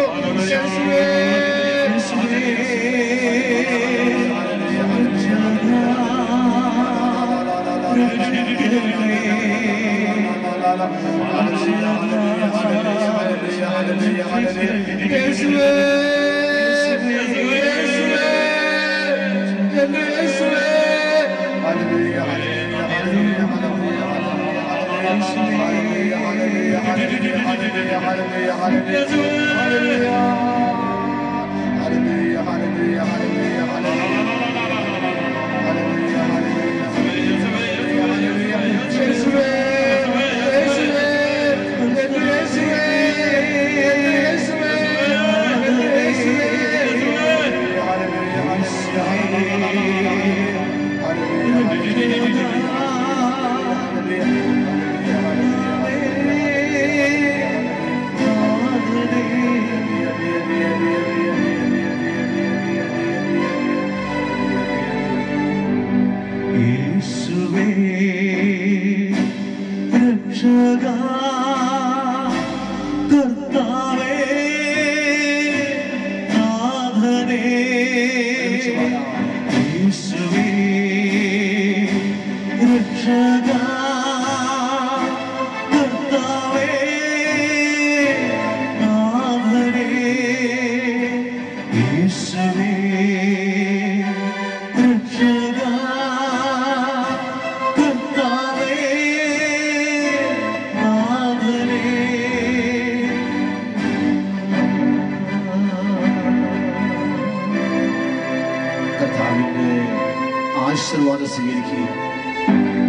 ആശീർവാദം സ്വീകരിക്കുകയും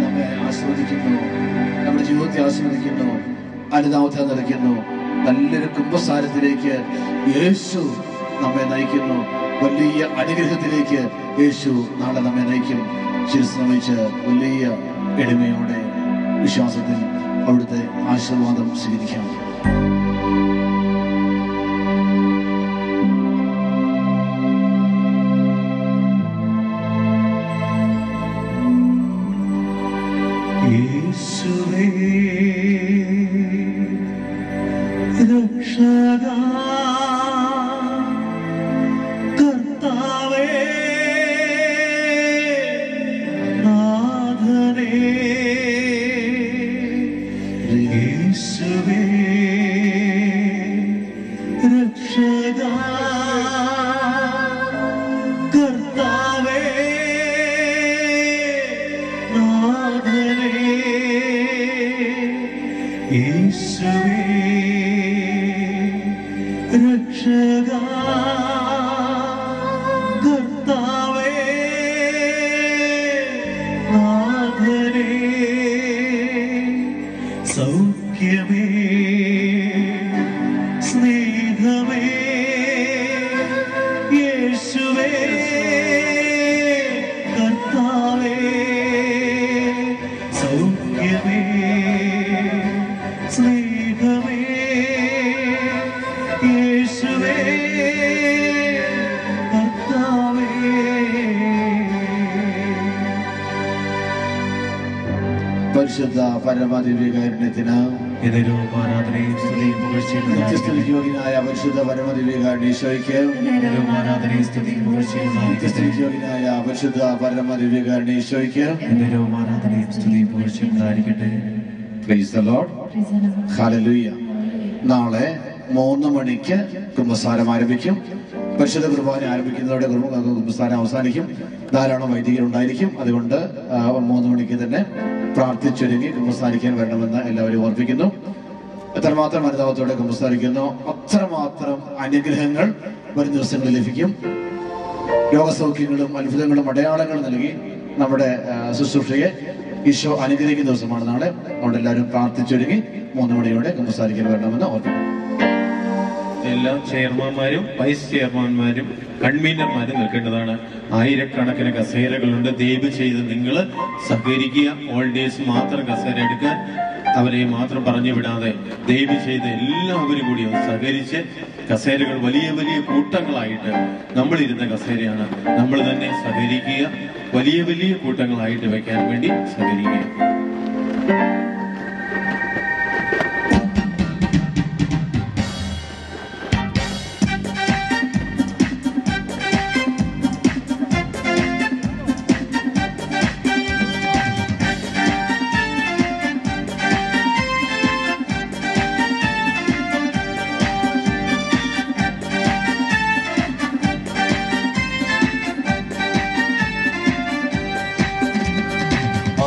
നമ്മെ ആസ്വദിക്കുന്നു, നമ്മുടെ ജീവിതത്തെ ആസ്വദിക്കുന്നു, അനുതാപത്തെ നിറയ്ക്കുന്നു. നല്ലൊരു കുംഭസാരത്തിലേക്ക് യേശു നമ്മെ നയിക്കുന്നു. വലിയ അനുഗ്രഹത്തിലേക്ക് യേശു നാളെ നമ്മെ നയിക്കും. ശിരസ് നമിച്ച് വലിയ എളിമയോടെ വിശ്വാസത്തിൽ അവിടുത്തെ ആശീർവാദം സ്വീകരിക്കാം. പരിശുദ്ധ പരമദിവ്യകാരുണ്യത്തിന് യോഗ്യനായ പരിശുദ്ധ പരമദിവ്യകാരുണ്യ ഈശോയ്ക്ക് യോഗ്യനായ പരിശുദ്ധ പരമദിവ്യകാരുണ്യ ഈശോയ്ക്ക് പ്രൈസ് ദി ലോർഡ്. ഹല്ലേലൂയ. നാളെ 3 മണിക്ക് കുമ്പസാരം ആരംഭിക്കും. പരിശുദ്ധ കുർബാന ആരംഭിക്കുന്നതോടെ കുമ്പസാരം അവസാനിക്കും. ധാരാളം വൈദികർ ഉണ്ടായിരിക്കും. അതുകൊണ്ട് 3 മണിക്ക് തന്നെ പ്രാർത്ഥിച്ചൊരുങ്ങി കുമ്പസാരിക്കാൻ വരണമെന്ന് എല്ലാവരും ഓർപ്പിക്കുന്നു. എത്രമാത്രം അനുതാപത്തോടെ കുമ്പസാരിക്കുന്നു അത്രമാത്രം അനുഗ്രഹങ്ങൾ വരും ദിവസങ്ങളിൽ ലഭിക്കും. രോഗസൗഖ്യങ്ങളും അത്ഭുതങ്ങളും അടയാളങ്ങളും നൽകി നമ്മുടെ ശുശ്രൂഷയെ ഈശോ അനുഗ്രഹിക്കുന്ന ദിവസമാണ് നാളെ. അതുകൊണ്ട് എല്ലാവരും പ്രാർത്ഥിച്ചൊരുങ്ങി 3 മണിയോടെ കുമ്പസാരിക്കാൻ വരണമെന്ന് ഓർക്കുന്നു. എല്ലാ ചെയർമാൻമാരും വൈസ് ചെയർമാൻമാരും കൺവീനർമാരും നിൽക്കേണ്ടതാണ്. ആയിരക്കണക്കിന് കസേരകളുണ്ട്. ദയവ് ചെയ്ത് നിങ്ങൾ സഹകരിക്കുക. ഓൾഡേഴ്സ് മാത്രം കസേര എടുക്കാൻ അവരെ മാത്രം പറഞ്ഞു വിടാതെ ദയവ് ചെയ്ത് എല്ലാവരും കൂടി സഹകരിച്ച് കസേരകൾ വലിയ വലിയ കൂട്ടങ്ങളായിട്ട് നമ്മളിരുന്ന കസേരയാണ്. നമ്മൾ തന്നെ സഹകരിക്കുക. വലിയ വലിയ കൂട്ടങ്ങളായിട്ട് വെക്കാൻ വേണ്ടി സഹകരിക്കുക.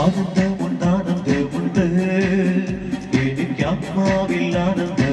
ആനന്ദമുണ്ട്, എനിക്കാത്മാവിൽ ആനന്ദം.